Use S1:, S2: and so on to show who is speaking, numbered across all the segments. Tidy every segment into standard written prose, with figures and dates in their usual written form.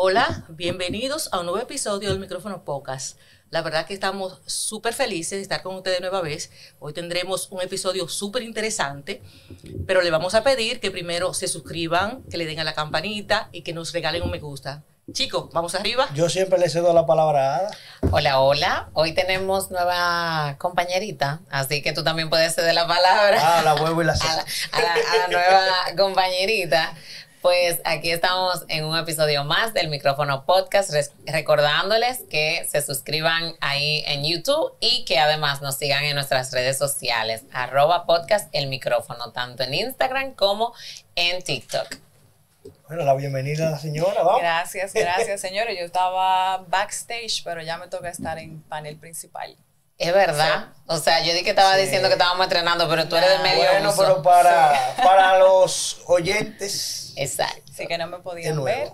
S1: Hola, bienvenidos a un nuevo episodio del Micrófono Podcast. La verdad que estamos súper felices de estar con ustedes nueva vez. Hoy tendremos un episodio súper interesante, pero le vamos a pedir que primero se suscriban, que le den a la campanita y que nos regalen un me gusta. Chicos, vamos arriba.
S2: Yo siempre le cedo la palabra a Ada.
S3: Hola, hola. Hoy tenemos nueva compañerita, así que tú también puedes ceder la palabra.
S2: La huevo y la
S3: a la nueva compañerita. Pues aquí estamos en un episodio más del Micrófono Podcast, recordándoles que se suscriban ahí en YouTube y que además nos sigan en nuestras redes sociales, @podcast el micrófono, tanto en Instagram como en TikTok.
S2: Bueno, la bienvenida a la señora, vamos.
S4: Gracias, señores. Yo estaba backstage, pero ya me toca estar en panel principal.
S3: Es verdad. O sea, yo dije que estaba diciendo que estábamos entrenando, pero tú eres del medio
S2: Bueno,
S3: uso.
S2: pero para los oyentes.
S3: Exacto.
S4: Así que no me podían ver.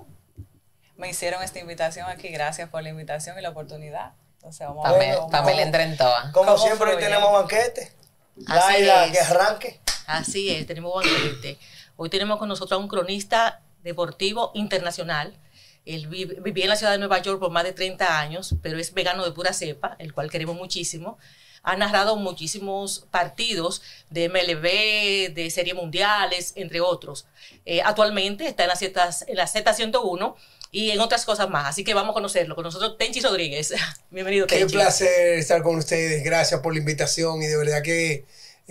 S4: Me hicieron esta invitación aquí. Gracias por la invitación y la oportunidad. Entonces vamos a ver.
S3: Pamela entra en toa.
S2: Como siempre, hoy tenemos banquete. Laila, que arranque.
S1: Así es, tenemos banquete. Hoy tenemos con nosotros a un cronista deportivo internacional. Él vivía en la ciudad de Nueva York por más de 30 años, pero es vegano de pura cepa, el cual queremos muchísimo. Ha narrado muchísimos partidos de MLB, de series mundiales, entre otros. Actualmente está en la Z101 y en otras cosas más. Así que vamos a conocerlo. Con nosotros, Tenchi Rodríguez. Bienvenido, Tenchi.
S5: Qué placer estar con ustedes. Gracias por la invitación y de verdad que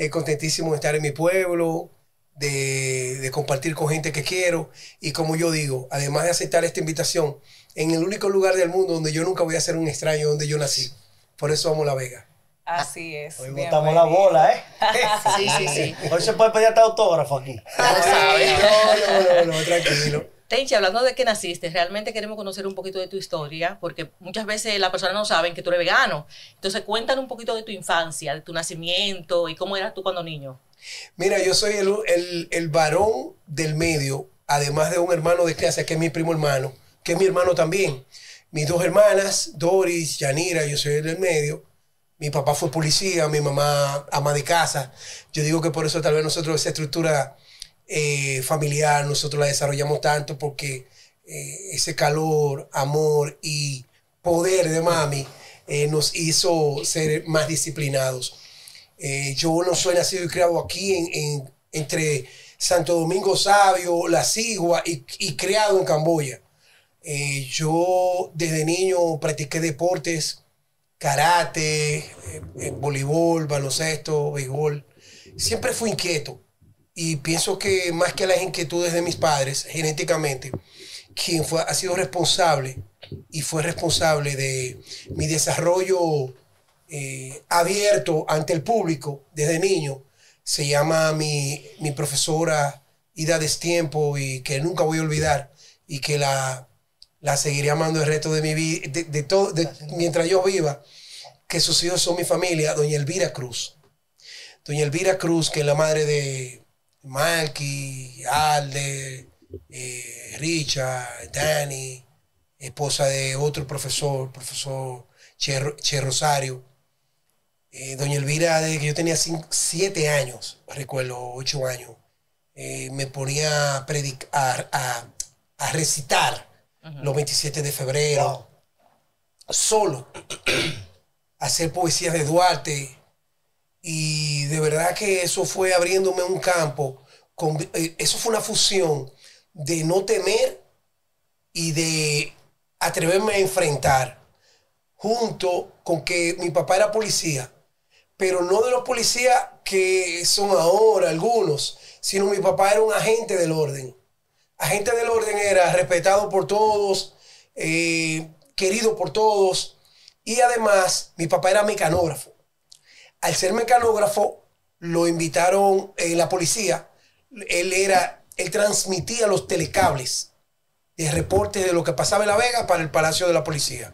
S5: contentísimo de estar en mi pueblo, de compartir con gente que quiero. Y como yo digo, además de aceptar esta invitación, en el único lugar del mundo donde yo nunca voy a ser un extraño, donde yo nací. Por eso amo La Vega.
S4: Así es.
S2: Hoy botamos la bola, ¿eh?
S1: Sí.
S2: Hoy se puede pedir hasta autógrafo aquí.
S5: No, tranquilo.
S1: Tenchi, hablando de que naciste, realmente queremos conocer un poquito de tu historia, porque muchas veces las personas no saben que tú eres vegano. Entonces, cuéntanos un poquito de tu infancia, de tu nacimiento y cómo eras tú cuando niño.
S5: Mira, yo soy el varón del medio, además de un hermano de clase que es mi primo hermano, que es mi hermano también. Mis dos hermanas, Doris, Yanira, yo soy el del medio. Mi papá fue policía, mi mamá ama de casa. Yo digo que por eso tal vez nosotros esa estructura familiar, nosotros la desarrollamos tanto porque ese calor, amor y poder de mami nos hizo ser más disciplinados. Yo no soy nacido y criado aquí entre Santo Domingo Sabio, La Sigua y criado en Camboya. Yo desde niño practiqué deportes, karate, voleibol, baloncesto, béisbol. Siempre fui inquieto y pienso que más que las inquietudes de mis padres, genéticamente, quien ha sido responsable y fue responsable de mi desarrollo abierto ante el público desde niño, se llama mi profesora Ida Destiempo, y que nunca voy a olvidar y que la seguiré amando el resto de mi vida, mientras yo viva, que sus hijos son mi familia, doña Elvira Cruz. Doña Elvira Cruz, que es la madre de Malky, Alde, Richard, Dani, esposa de otro profesor Che Rosario. Doña Elvira, desde que yo tenía 7 años, recuerdo, 8 años, me ponía a recitar los 27 de febrero, solo, hacer poesía de Duarte, y de verdad que eso fue abriéndome un campo, eso fue una fusión de no temer y de atreverme a enfrentar, junto con que mi papá era policía, pero no de los policías que son ahora algunos, sino mi papá era un agente del orden. Agente del orden era respetado por todos, querido por todos, y además mi papá era mecanógrafo. Al ser mecanógrafo lo invitaron en la policía. Él transmitía los telecables de reportes de lo que pasaba en La Vega para el Palacio de la Policía.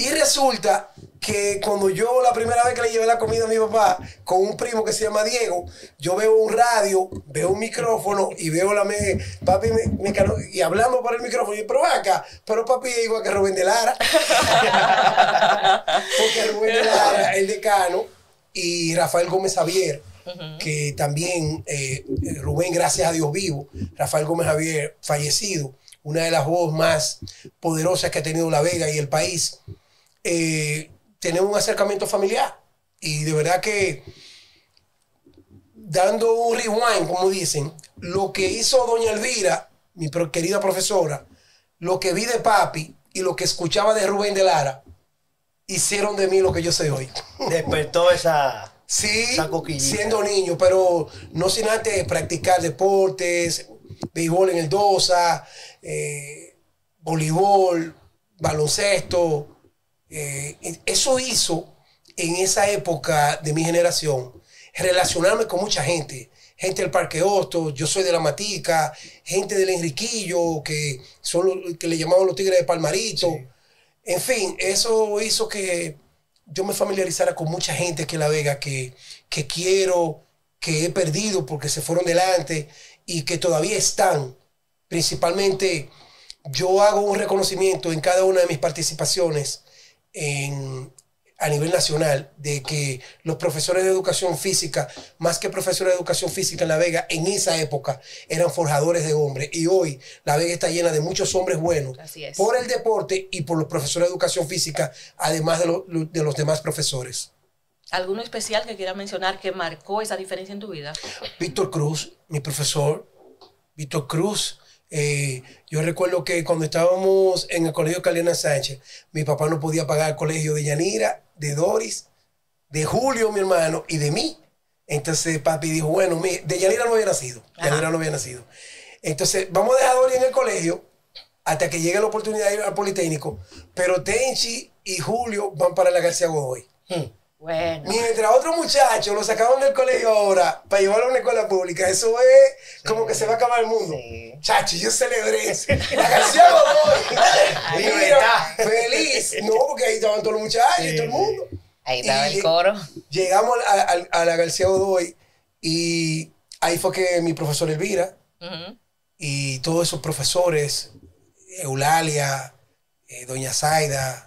S5: Y resulta que cuando yo la primera vez que le llevé la comida a mi papá con un primo que se llama Diego, yo veo un radio, veo un micrófono y veo papi y hablando por el micrófono, y pero acá, pero papi es igual que Rubén de Lara. Porque Rubén de Lara, el decano, y Rafael Gómez Javier, que también Rubén, gracias a Dios vivo, Rafael Gómez Javier fallecido, una de las voces más poderosas que ha tenido La Vega y el país, tenemos un acercamiento familiar. Y de verdad que, dando un rewind, como dicen, lo que hizo doña Elvira, mi querida profesora, lo que vi de papi y lo que escuchaba de Rubén de Lara, hicieron de mí lo que yo soy hoy.
S2: Despertó esa...
S5: Sí,
S2: esa coquillita.
S5: siendo niño, pero no sin antes practicar deportes, béisbol en el DOSA, voleibol, baloncesto. Eso hizo en esa época de mi generación relacionarme con mucha gente. Gente del Parque Hostos, yo soy de La Matica, gente del Enriquillo, que son los que le llamaban los Tigres de Palmarito. Sí. En fin, eso hizo que yo me familiarizara con mucha gente que en La Vega, que quiero, que he perdido porque se fueron delante y que todavía están. Principalmente, yo hago un reconocimiento en cada una de mis participaciones a nivel nacional de que los profesores de educación física, más que profesores de educación física en La Vega, en esa época eran forjadores de hombres. Y hoy La Vega está llena de muchos hombres buenos por el deporte y por los profesores de educación física, además de los demás profesores.
S1: ¿Alguno especial que quiera mencionar que marcó esa diferencia en tu vida?
S5: Víctor Cruz, mi profesor. Víctor Cruz. Yo recuerdo que cuando estábamos en el colegio Caliana Sánchez, mi papá no podía pagar el colegio de Yanira, de Doris, de Julio, mi hermano, y de mí. Entonces papi dijo, bueno, de Yanira no había nacido. Yanira no había nacido. Entonces, vamos a dejar a Doris en el colegio hasta que llegue la oportunidad de ir al Politécnico, pero Tenchi y Julio van para la García Godoy.
S1: Bueno.
S5: Mientras otros muchachos lo sacaron del colegio ahora para llevarlo a una escuela pública, eso es como que se va a acabar el mundo. Sí. Chacho, yo celebré eso. La García Godoy. Mira, feliz. No, porque ahí estaban todos los muchachos y todo el mundo.
S3: Ahí estaba el coro.
S5: Llegamos a la García Godoy y ahí fue que mi profesor Elvira y todos esos profesores, Eulalia, doña Zaida,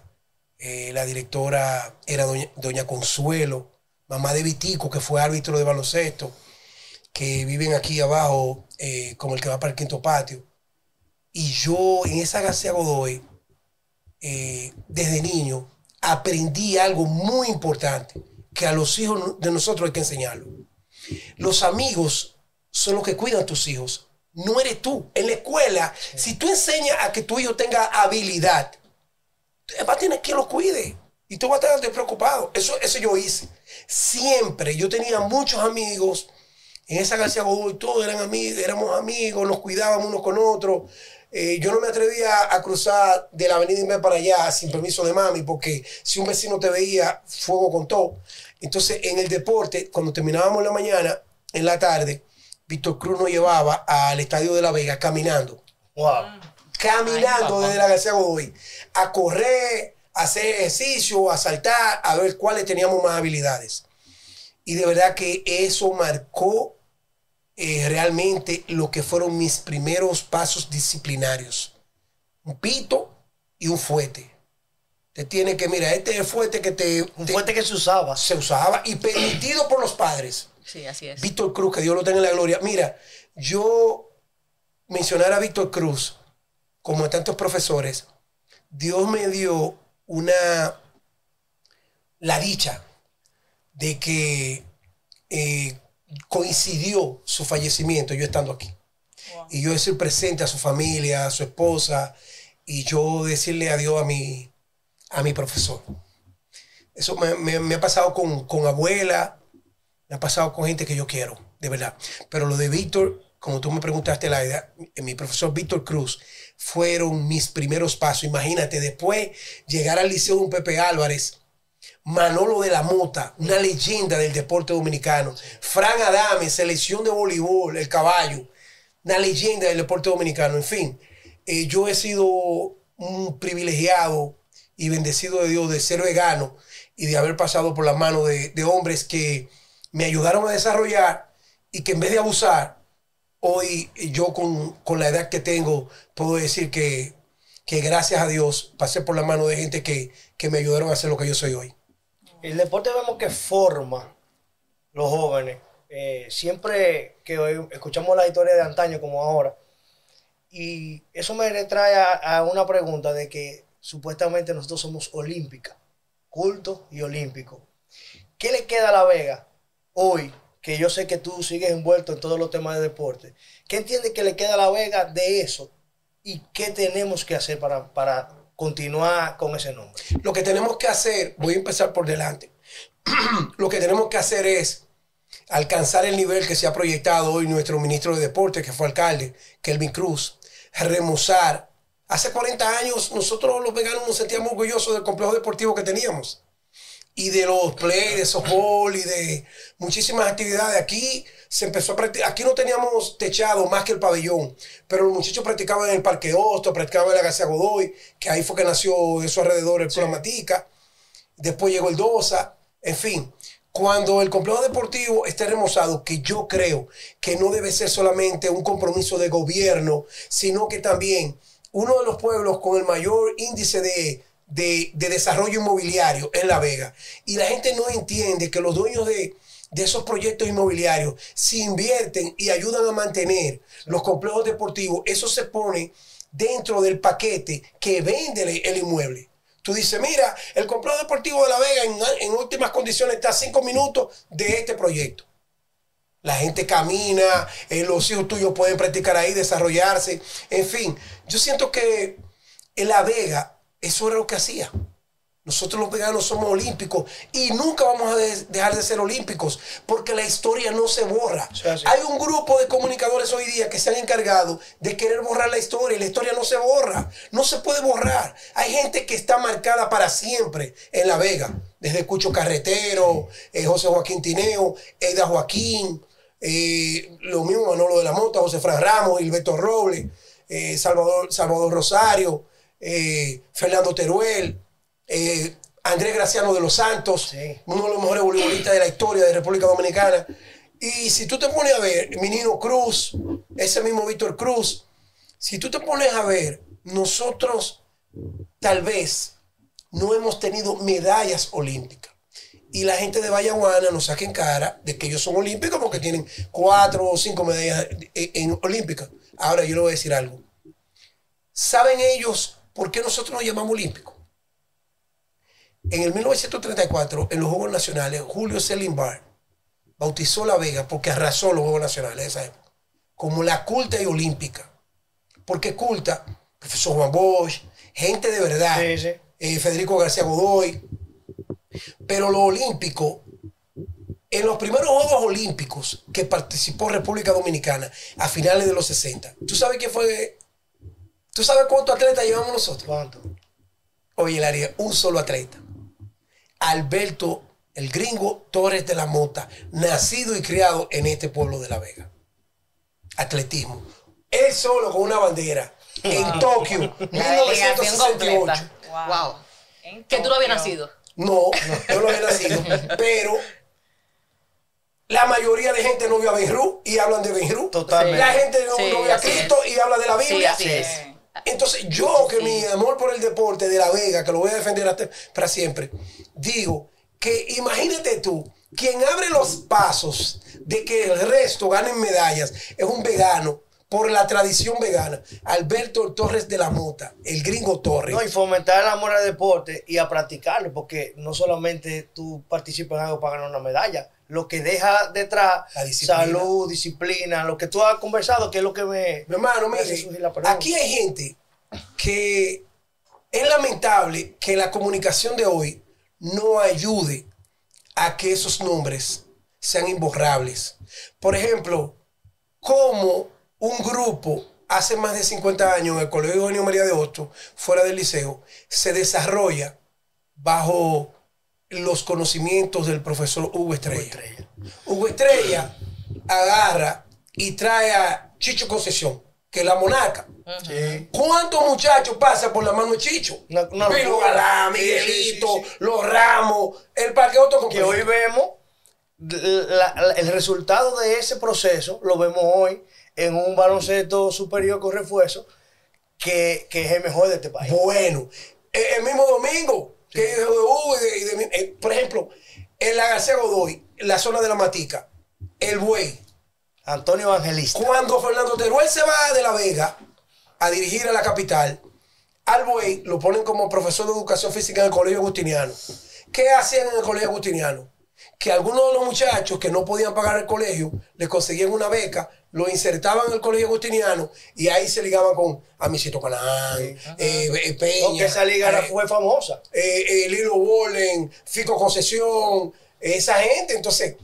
S5: la directora era doña Consuelo, mamá de Vitico, que fue árbitro de baloncesto, que viven aquí abajo, como el que va para el quinto patio. Y yo en esa García Godoy, desde niño, aprendí algo muy importante, que a los hijos de nosotros hay que enseñarlo. Los amigos son los que cuidan a tus hijos, no eres tú. En la escuela, si tú enseñas a que tu hijo tenga habilidad, va a tener quien lo cuide y tú vas a estar despreocupado. Eso yo hice. Siempre yo tenía muchos amigos en esa García Godoy, todos eran amigos, éramos amigos, nos cuidábamos unos con otros. Yo no me atrevía a cruzar de la avenida Inver para allá sin permiso de mami, porque si un vecino te veía, fuego con todo. Entonces, en el deporte, cuando terminábamos la mañana, en la tarde, Víctor Cruz nos llevaba al estadio de La Vega caminando.
S2: Wow.
S5: Caminando desde la García Godoy a correr, a hacer ejercicio, a saltar, a ver cuáles teníamos más habilidades. Y de verdad que eso marcó realmente lo que fueron mis primeros pasos disciplinarios. Un pito y un fuete. Te tiene que, mira, este es el fuete que
S2: un fuete que se usaba.
S5: Se usaba y permitido por los padres.
S1: Sí, así es.
S5: Víctor Cruz, que Dios lo tenga en la gloria. Mira, yo mencionar a Víctor Cruz como a tantos profesores, Dios me dio la dicha de que coincidió su fallecimiento, yo estando aquí. Wow. Y yo decir presente a su familia, a su esposa, y yo decirle adiós a mi profesor. Eso me ha pasado con abuela, me ha pasado con gente que yo quiero, de verdad. Pero lo de Víctor, como tú me preguntaste, Laida, mi profesor Víctor Cruz, fueron mis primeros pasos. Imagínate, después llegar al liceo de un Pepe Álvarez, Manolo de la Mota, una leyenda del deporte dominicano, Fran Adame, selección de voleibol, el caballo, una leyenda del deporte dominicano. En fin, yo he sido un privilegiado y bendecido de Dios de ser vegano y de haber pasado por las manos de hombres que me ayudaron a desarrollar y que en vez de abusar, hoy yo con la edad que tengo puedo decir que gracias a Dios pasé por la mano de gente que me ayudaron a ser lo que yo soy hoy.
S2: El deporte vemos que forma los jóvenes. Siempre que escuchamos la historia de antaño como ahora, y eso me trae a una pregunta de que supuestamente nosotros somos olímpica, culto y olímpico. ¿Qué le queda a La Vega hoy? Que yo sé que tú sigues envuelto en todos los temas de deporte. ¿Qué entiendes que le queda a La Vega de eso? ¿Y qué tenemos que hacer para continuar con ese nombre?
S5: Lo que tenemos que hacer, voy a empezar por delante. Lo que tenemos que hacer es alcanzar el nivel que se ha proyectado hoy nuestro ministro de Deportes, que fue alcalde, Kelvin Cruz, remozar. Hace 40 años nosotros los veganos nos sentíamos orgullosos del complejo deportivo que teníamos y de los play, de softball y de muchísimas actividades. Aquí se empezó a practicar, aquí no teníamos techado más que el pabellón, pero los muchachos practicaban en el Parque Hosto, practicaban en la García Godoy, que ahí fue que nació de su alrededor el Club Matica. Después llegó el DOSA, en fin. Cuando el complejo deportivo esté remozado, que yo creo que no debe ser solamente un compromiso de gobierno, sino que también uno de los pueblos con el mayor índice de desarrollo inmobiliario es La Vega. Y la gente no entiende que los dueños de esos proyectos inmobiliarios, si invierten y ayudan a mantener los complejos deportivos, eso se pone dentro del paquete que vende el inmueble. Tú dices, mira, el complejo deportivo de La Vega en últimas condiciones está a 5 minutos de este proyecto. La gente camina, los hijos tuyos pueden practicar ahí, desarrollarse. En fin, yo siento que en La Vega eso era lo que hacía. Nosotros los veganos somos olímpicos y nunca vamos a dejar de ser olímpicos porque la historia no se borra. Sí. Hay un grupo de comunicadores hoy día que se han encargado de querer borrar la historia y la historia no se borra, no se puede borrar. Hay gente que está marcada para siempre en La Vega, desde Cucho Carretero, José Joaquín Tineo, Eida Joaquín, lo mismo Manolo de la Mota, José Fran Ramos, Hilberto Robles, Salvador Rosario, Fernando Teruel, Andrés Graciano de los Santos, sí, uno de los mejores voleibolistas de la historia de República Dominicana. Y si tú te pones a ver, Minino Cruz, ese mismo Víctor Cruz, si tú te pones a ver, nosotros tal vez no hemos tenido medallas olímpicas. Y la gente de Vallaguana nos saca en cara de que ellos son olímpicos porque tienen 4 o 5 medallas en olímpicas. Ahora yo le voy a decir algo. ¿Saben ellos por qué nosotros nos llamamos olímpicos? En el 1934, en los Juegos Nacionales, Julio Selimbar bautizó La Vega porque arrasó los Juegos Nacionales de esa época, como la culta y olímpica. Porque culta, profesor Juan Bosch, gente de verdad, sí, sí. Federico García Godoy. Pero lo olímpico, en los primeros Juegos Olímpicos que participó República Dominicana a finales de los 60, ¿tú sabes quién fue? ¿Tú sabes cuántos atletas llevamos nosotros? ¿Cuánto? Oye, Laria, un solo atleta. Alberto, el gringo Torres de la Mota, nacido y criado en este pueblo de La Vega. Atletismo. Él solo con una bandera en Tokio, 1968.
S1: Wow. Que tú no habías nacido.
S5: No, yo no había nacido. Pero la mayoría de gente no vio a Ben-Hur y hablan de Ben-Hur. Totalmente. La gente no ve a Cristo y habla de la Biblia. Sí, así es. Entonces yo, que mi amor por el deporte de La Vega, que lo voy a defender para siempre, digo que imagínate tú, quien abre los pasos de que el resto ganen medallas es un vegano por la tradición vegana, Alberto Torres de la Mota, el gringo Torres.
S2: No, y fomentar el amor al deporte y a practicarlo, porque no solamente tú participas en algo para ganar una medalla, lo que deja detrás, salud, disciplina, lo que tú has conversado, que es lo que mi
S5: hermano, mire, aquí hay gente que es lamentable que la comunicación de hoy no ayude a que esos nombres sean imborrables. Por ejemplo, como un grupo hace más de 50 años en el Colegio Eugenio María de Hostos, fuera del liceo, se desarrolla bajo los conocimientos del profesor Hugo Estrella. Hugo Estrella agarra y trae a Chicho Concesión, que es la monarca. Sí. ¿Cuántos muchachos pasan por la mano de Chicho? Pino Galá, Miguelito, sí. Los Ramos, el Parque Hosto.
S2: Que hoy vemos el resultado de ese proceso, lo vemos hoy en un baloncesto superior con refuerzo que es el mejor de este país.
S5: Bueno, el mismo domingo, sí, que de Hugo por ejemplo, en la García Godoy, en la zona de la Matica, el Buey,
S2: Antonio Evangelista.
S5: Cuando Fernando Teruel se va de La Vega, a dirigir a la capital, al buey lo ponen como profesor de educación física en el Colegio Agustiniano. ¿Qué hacían en el Colegio Agustiniano? Que algunos de los muchachos que no podían pagar el colegio, les conseguían una beca, lo insertaban en el Colegio Agustiniano y ahí se ligaban con Amicito Canán, Peña.
S2: Porque esa liga fue famosa.
S5: Lilo Bolen, Fico Concesión, esa gente. Entonces,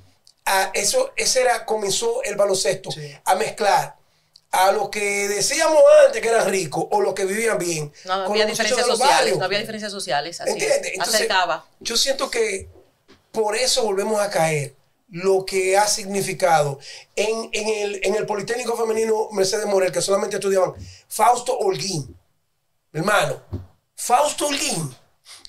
S5: comenzó el baloncesto a mezclar a los que decíamos antes que eran ricos o los que vivían bien.
S1: No había diferencias sociales, no había diferencias sociales. Así
S5: ¿entiendes? Entonces,
S1: acercaba.
S5: yo siento que por eso volvemos a caer lo que ha significado en el Politécnico Femenino Mercedes Morel, que solamente estudiaban Fausto Holguín, hermano, Fausto Holguín,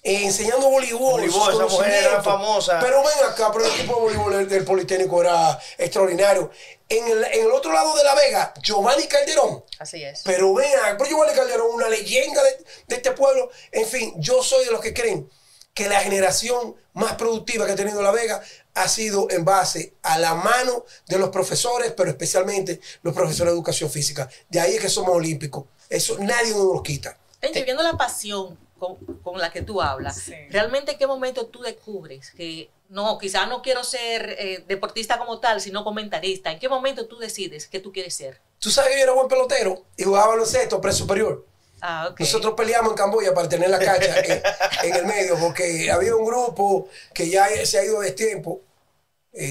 S5: enseñando voleibol,
S2: Esa mujer era famosa.
S5: Pero ven acá, pero el equipo de voleibol del Politécnico era extraordinario. En el otro lado de La Vega, Giovanni Calderón.
S1: Así es.
S5: Pero vean, pero Giovanni Calderón, una leyenda de este pueblo. En fin, yo soy de los que creen que la generación más productiva que ha tenido La Vega ha sido en base a la mano de los profesores, pero especialmente los profesores de educación física. De ahí es que somos olímpicos. Eso nadie nos lo quita.
S1: Tenchi, viendo la pasión con la que tú hablas,
S4: Sí.
S1: ¿realmente en qué momento tú descubres que no, quizás no quiero ser deportista como tal, sino comentarista? ¿En qué momento tú decides qué tú quieres ser?
S5: Tú sabes que yo era buen pelotero y jugaba baloncesto pre-superior.
S1: Ah, ok.
S5: Nosotros peleamos en Camboya para tener la cancha en el medio, porque había un grupo que ya se ha ido de tiempo.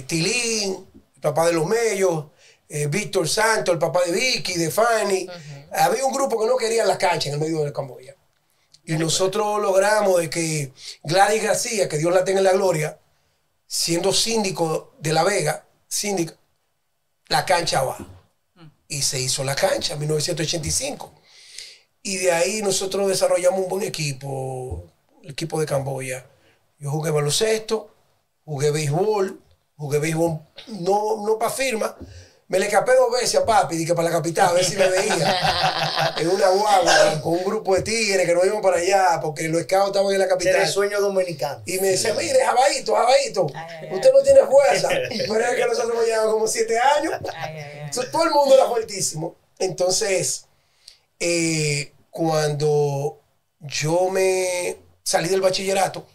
S5: Tilín, el papá de los Mellos, Víctor Santos, el papá de Vicky, de Fanny. Había un grupo que no quería la cancha en el medio de Camboya. Y nosotros logramos de que Gladys García, que Dios la tenga en la gloria, siendo síndico de La Vega, síndica, la cancha va. Y se hizo la cancha en 1985. Y de ahí nosotros desarrollamos un buen equipo, el equipo de Camboya. Yo jugué baloncesto, jugué béisbol no para firma. Me le escapé 2 veces a papi, dije para la capital, a ver si me veía. En una guagua, con un grupo de tigres que nos íbamos para allá, porque los scouts estaban en la capital.
S2: Era el sueño dominicano.
S5: Y me decía, mire, Jabaito,
S4: Ay,
S5: usted no tiene fuerza. Pero es que nosotros llevamos como 7 años. Entonces, todo el mundo era fuertísimo. Entonces, cuando yo me salí del bachillerato,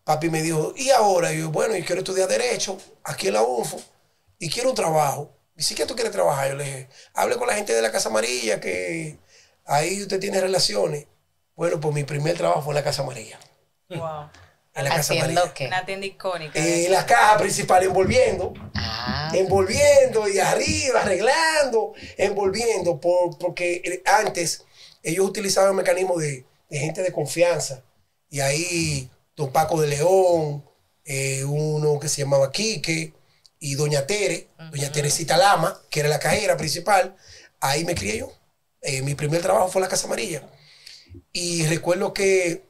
S5: papi me dijo, ¿y ahora? Y yo, bueno, yo quiero estudiar Derecho aquí en la UNFO y quiero un trabajo. Y si que tú quieres trabajar, yo le dije, hable con la gente de la Casa Amarilla, que ahí usted tiene relaciones. Bueno, pues mi primer trabajo fue en la Casa Amarilla.
S4: Wow.
S5: En la Casa
S3: ¿Haciendo
S5: Amarilla.
S3: qué?
S4: Una tienda icónica.
S5: La caja principal, envolviendo y arriba, arreglando, envolviendo, porque antes ellos utilizaban mecanismos de gente de confianza. Y ahí don Paco de León, uno que se llamaba Quique, y doña Tere, doña Teresita Lama, que era la cajera principal. Ahí me crié yo. Mi primer trabajo fue en la Casa Amarilla. Y recuerdo que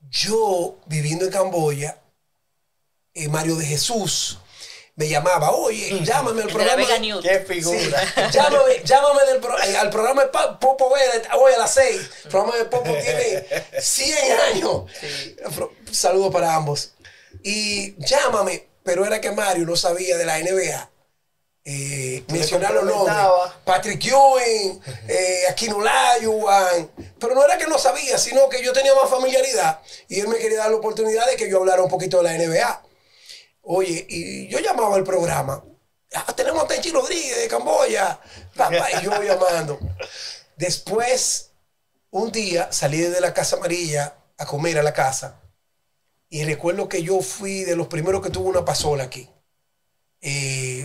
S5: yo, viviendo en Camboya, Mario de Jesús me llamaba, oye, llámame al
S1: El de la
S5: programa.
S1: Vega News.
S2: Qué figura.
S5: Llámame al programa de Popo Vélez hoy a las 6. El programa de Popo tiene 100 años. Saludos para ambos. Y llámame, pero era que Mario no sabía de la NBA. Mencionar los nombres. Patrick Ewing, Aquino Olajuwon. Pero no era que no sabía, sino que yo tenía más familiaridad. Y él me quería dar la oportunidad de que yo hablara un poquito de la NBA. Oye, y yo llamaba al programa. Tenemos a Tenchi Rodríguez de Camboya. Papá, y yo llamando. Después, un día salí de la Casa Amarilla a comer a la casa. Y recuerdo que yo fui de los primeros que tuvo una pasola aquí.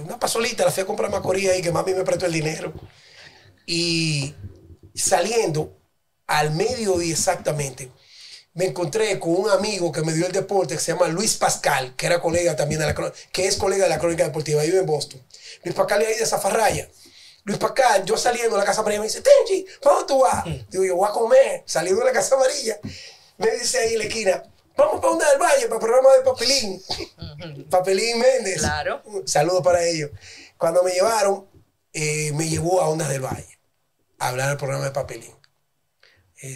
S5: Una pasolita, la fui a comprar a Macorís ahí, que mami me prestó el dinero. Y saliendo al mediodía exactamente, me encontré con un amigo que me dio el deporte, que se llama Luis Pascal, que era colega también de que es colega de la Crónica Deportiva, vive en Boston. Luis Pascal es ahí de Zafarraya. Luis Pascal, yo saliendo de la Casa Amarilla, me dice, Tenchi, ¿para dónde tú vas? Digo, yo voy a comer. Saliendo de la Casa Amarilla, me dice ahí en la esquina, vamos para Onda del Valle, para el programa de Papelín. Papelín Méndez.
S1: Claro.
S5: Saludos para ellos. Cuando me llevaron, me llevó a Ondas del Valle a hablar del programa de Papelín.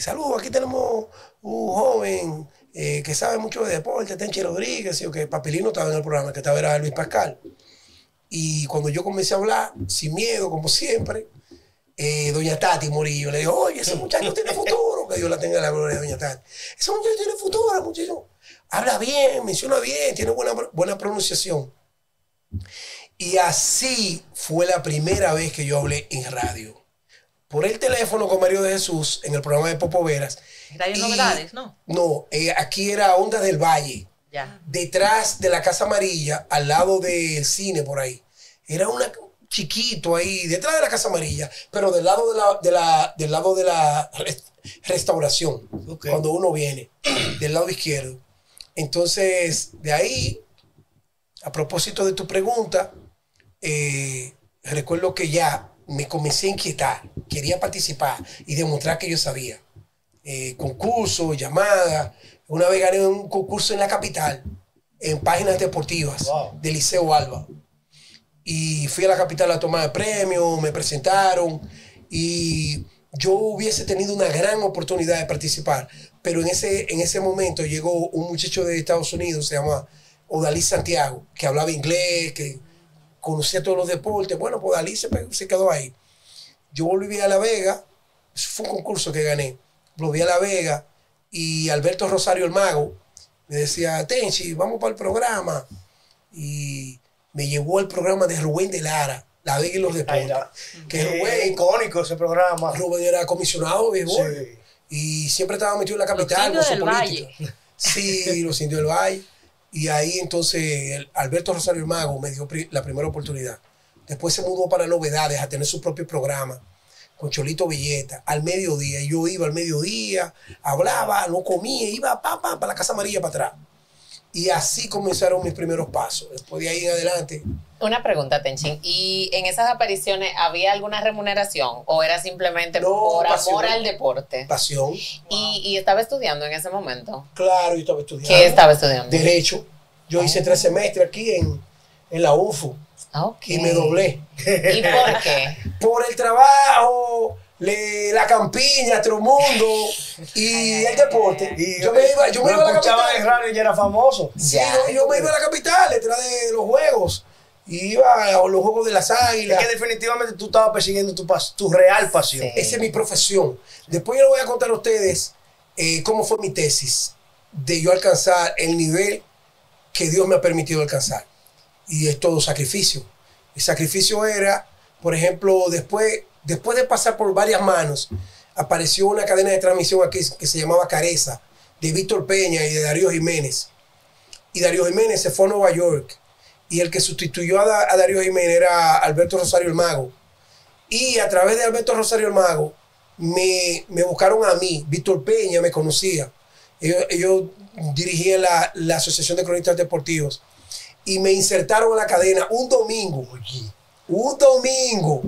S5: Saludos, aquí tenemos un joven que sabe mucho de deporte, Tenchi Rodríguez, y que Papelín no estaba en el programa, que estaba era Luis Pascal. Y cuando yo comencé a hablar, sin miedo, como siempre, doña Tati Morillo. Le dijo, oye, ese muchacho tiene futuro. Que Dios la tenga en la gloria, doña Tati. Ese muchacho tiene futuro, muchacho. Habla bien, menciona bien, tiene buena pronunciación. Y así fue la primera vez que yo hablé en radio. Por el teléfono con Mario de Jesús, en el programa de Popo Veras.
S1: Radio Novedades, ¿no?
S5: No, aquí era Ondas del Valle.
S1: Ya.
S5: Detrás de la Casa Amarilla, al lado del cine por ahí. Era una chiquito ahí, detrás de la Casa Amarilla, pero del lado de la restauración,
S2: Okay.
S5: cuando uno viene, del lado izquierdo. Entonces, de ahí, a propósito de tu pregunta, recuerdo que ya me comencé a inquietar, quería participar y demostrar que yo sabía. Concursos, llamadas. Una vez gané un concurso en la capital, en páginas deportivas,
S2: Wow.
S5: del Liceo Alba. Y fui a la capital a tomar el premio, me presentaron y yo hubiese tenido una gran oportunidad de participar. Pero en ese momento llegó un muchacho de Estados Unidos, se llama Odalí Santiago, que hablaba inglés, que conocía todos los deportes. Bueno, pues Odalí se quedó ahí. Yo volví a La Vega, eso fue un concurso que gané. Volví a La Vega y Alberto Rosario el Mago me decía, Tenchi, vamos para el programa. Y me llevó al programa de Rubén de Lara, La Vega y los Deportes. Que
S2: Es
S5: Rubén,
S2: icónico ese programa.
S5: Rubén era comisionado de béisbol.
S2: Sí.
S5: Y siempre estaba metido en la capital
S1: Los
S5: con su
S1: Indios del
S5: política. Sí, los Indios del Valle. Y ahí entonces Alberto Rosario el Mago me dio la primera oportunidad. Después se mudó para Novedades a tener su propio programa con Cholito Villeta al mediodía. Y yo iba al mediodía, hablaba, no comía, iba para la Casa Amarilla para atrás. Y así comenzaron mis primeros pasos. Después de ahí en adelante.
S3: Una pregunta, Tenchin. ¿Y en esas apariciones había alguna remuneración o era simplemente
S5: No,
S3: por
S5: pasión.
S3: amor al deporte?
S5: Pasión.
S3: ¿Y estaba estudiando en ese momento?
S5: Claro, yo estaba estudiando.
S3: ¿Qué estaba estudiando?
S5: Derecho. Yo hice 3 semestres aquí en la UFU.
S3: Ok.
S5: Y me doblé.
S3: ¿Y por qué?
S5: Por el trabajo, la campiña, Tromundo y el deporte.
S2: Y
S5: yo me iba a la
S2: escuchaba en
S5: capital.
S2: radio y ya era famoso.
S5: Sí,
S3: Ya.
S5: yo me iba a la capital detrás de los juegos. Iba a los juegos de las
S2: Es
S5: Águilas.
S2: que definitivamente tú estabas persiguiendo tu real pasión.
S3: Sí.
S5: Esa es mi profesión. Después yo les voy a contar a ustedes cómo fue mi tesis de yo alcanzar el nivel que Dios me ha permitido alcanzar. Y es todo sacrificio. El sacrificio era, por ejemplo, después de pasar por varias manos, apareció una cadena de transmisión aquí que se llamaba Careza, de Víctor Peña y de Darío Jiménez. Y Darío Jiménez se fue a Nueva York. Y el que sustituyó a Darío Jiménez era Alberto Rosario el Mago. Y a través de Alberto Rosario el Mago, me buscaron a mí. Víctor Peña me conocía. Ellos dirigían la Asociación de Cronistas Deportivos. Y me insertaron en la cadena un domingo. Oye, un domingo.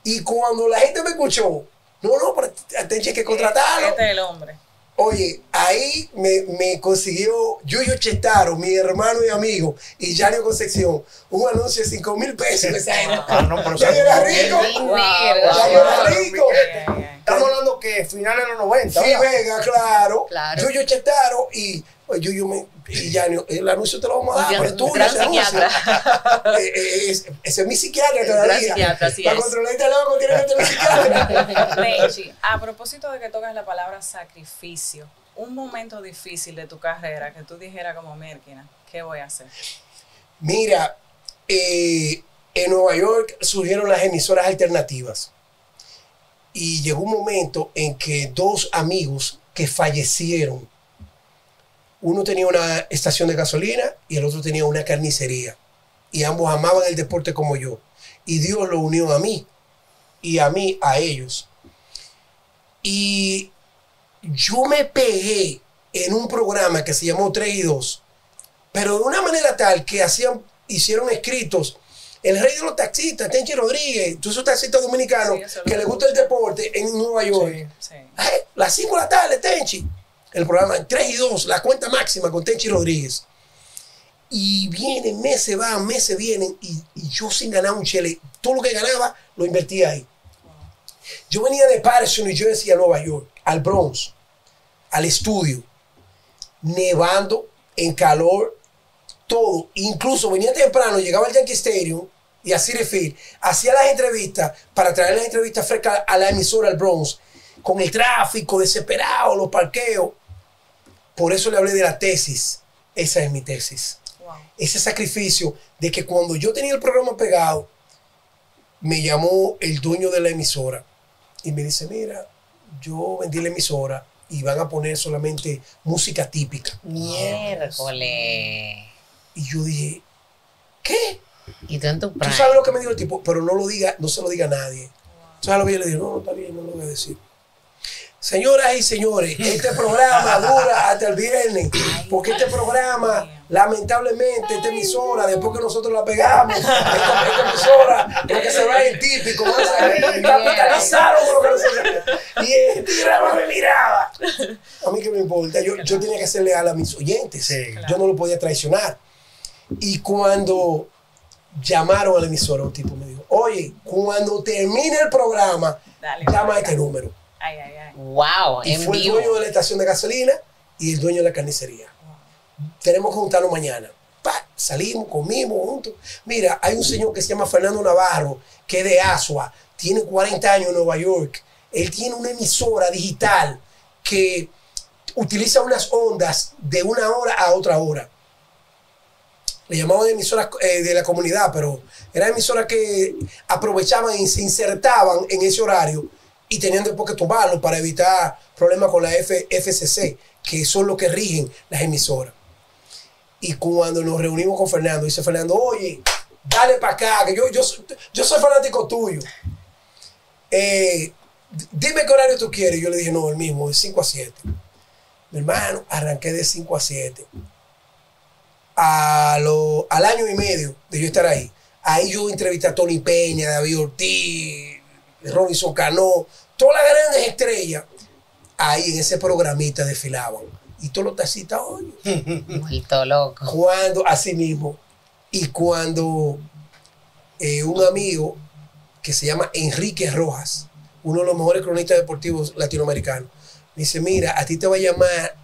S5: Y cuando la gente me escuchó, no, pero hay que contratarlo.
S4: Este es el hombre.
S5: Oye, ahí me consiguió Yuyo Chestaro, mi hermano y amigo, y Yanio Concepción, un anuncio de 5,000 pesos.
S2: Pero
S5: Ya yo era rico.
S3: Dinero.
S5: Ya yo era rico.
S2: Estamos hablando que finales de los 90.
S5: Sí,
S2: ¿verdad?
S5: Vega, claro.
S1: Claro.
S5: Yuyo Chestaro y Yuyo y Yanio, el anuncio te lo vamos a dar, pero tú,
S1: Gran
S5: ese anuncio.
S1: psiquiatra.
S5: Ese es mi psiquiatra
S1: Gran
S5: todavía.
S1: psiquiatra, así
S5: Para
S1: es.
S5: controlar este loco tiene que tener psiquiatra.
S4: Tenchi, a propósito de que tocas la palabra sacrificio, un momento difícil de tu carrera que tú dijeras como Mérquina, ¿qué voy a hacer?
S5: Mira, en Nueva York surgieron las emisoras alternativas. Y llegó un momento en que 2 amigos que fallecieron, uno tenía una estación de gasolina y el otro tenía una carnicería. Y ambos amaban el deporte como yo. Y Dios lo unió a mí y a mí a ellos. Y yo me pegué en un programa que se llamó 3 y 2, pero de una manera tal que hicieron escritos el rey de los taxistas, Tenchi Rodríguez, todos esos taxistas dominicanos
S4: Sí, eso lo
S5: que les gusta el deporte en Nueva York.
S4: Sí.
S5: Ay, las 5 de la tarde, Tenchi. El programa 3 y 2, la cuenta máxima con Tenchi Rodríguez. Y vienen, meses van, meses vienen, y yo sin ganar un chele, todo lo que ganaba lo invertía ahí. Yo venía de Patterson, New Jersey, a Nueva York, al Bronx, al estudio, nevando, en calor, todo. Incluso venía temprano, llegaba al Yankee Stadium, y a City Field, hacía las entrevistas para traer las entrevistas frescas a la emisora al Bronx, con el tráfico desesperado, los parqueos. Por eso le hablé de la tesis. Esa es mi tesis.
S4: Wow.
S5: Ese sacrificio de que cuando yo tenía el programa pegado, me llamó el dueño de la emisora y me dice, mira, yo vendí la emisora y van a poner solamente música típica.
S3: Miércoles.
S5: Y yo dije, ¿qué?
S3: Y tú en tu
S5: ¿Tú
S3: prime.
S5: sabes lo que me dijo el tipo? Pero no lo diga, no se lo diga a nadie. ¿Sabes lo que yo le dije? No, está bien, no lo voy a decir. Señoras y señores, este programa dura hasta el viernes, porque este programa, lamentablemente, esta emisora, después que nosotros la pegamos, esta emisora, lo que se va es el típico, ¿no? Capitalizaron con lo que nosotros. Y el tiraba me miraba. A mí que me importa, yo tenía que ser leal a mis oyentes, yo no lo podía traicionar. Y cuando llamaron a la emisora, un tipo me dijo, oye, cuando termine el programa,
S4: Dale,
S5: llama a este número.
S4: Ay, ay, ay.
S3: Wow,
S5: Y
S3: en
S5: fue el
S3: vivo.
S5: dueño de la estación de gasolina y el dueño de la carnicería. Tenemos que juntarnos mañana. Salimos, comimos juntos. Mira, hay un señor que se llama Fernando Navarro, que es de Asua, tiene 40 años en Nueva York. Él tiene una emisora digital que utiliza unas ondas de una hora a otra hora. Le llamaban emisoras de la comunidad, pero eran emisoras que aprovechaban y se insertaban en ese horario y tenían después que tumbarlo para evitar problemas con la FCC, que son los que rigen las emisoras. Y cuando nos reunimos con Fernando, dice Fernando, oye, dale para acá, que yo soy fanático tuyo. Dime qué horario tú quieres. Yo le dije, no, el mismo, de 5 a 7. Mi hermano, arranqué de 5 a 7. Al año y medio de yo estar ahí, yo entrevisté a Tony Peña, David Ortiz, Robinson Cano, todas las grandes estrellas, ahí en ese programita desfilaban. Y todos los taxistas, oye.
S3: Muerto loco.
S5: Cuando, así mismo, y cuando un amigo que se llama Enrique Rojas, uno de los mejores cronistas deportivos latinoamericanos, me dice, mira, a ti te va a llamar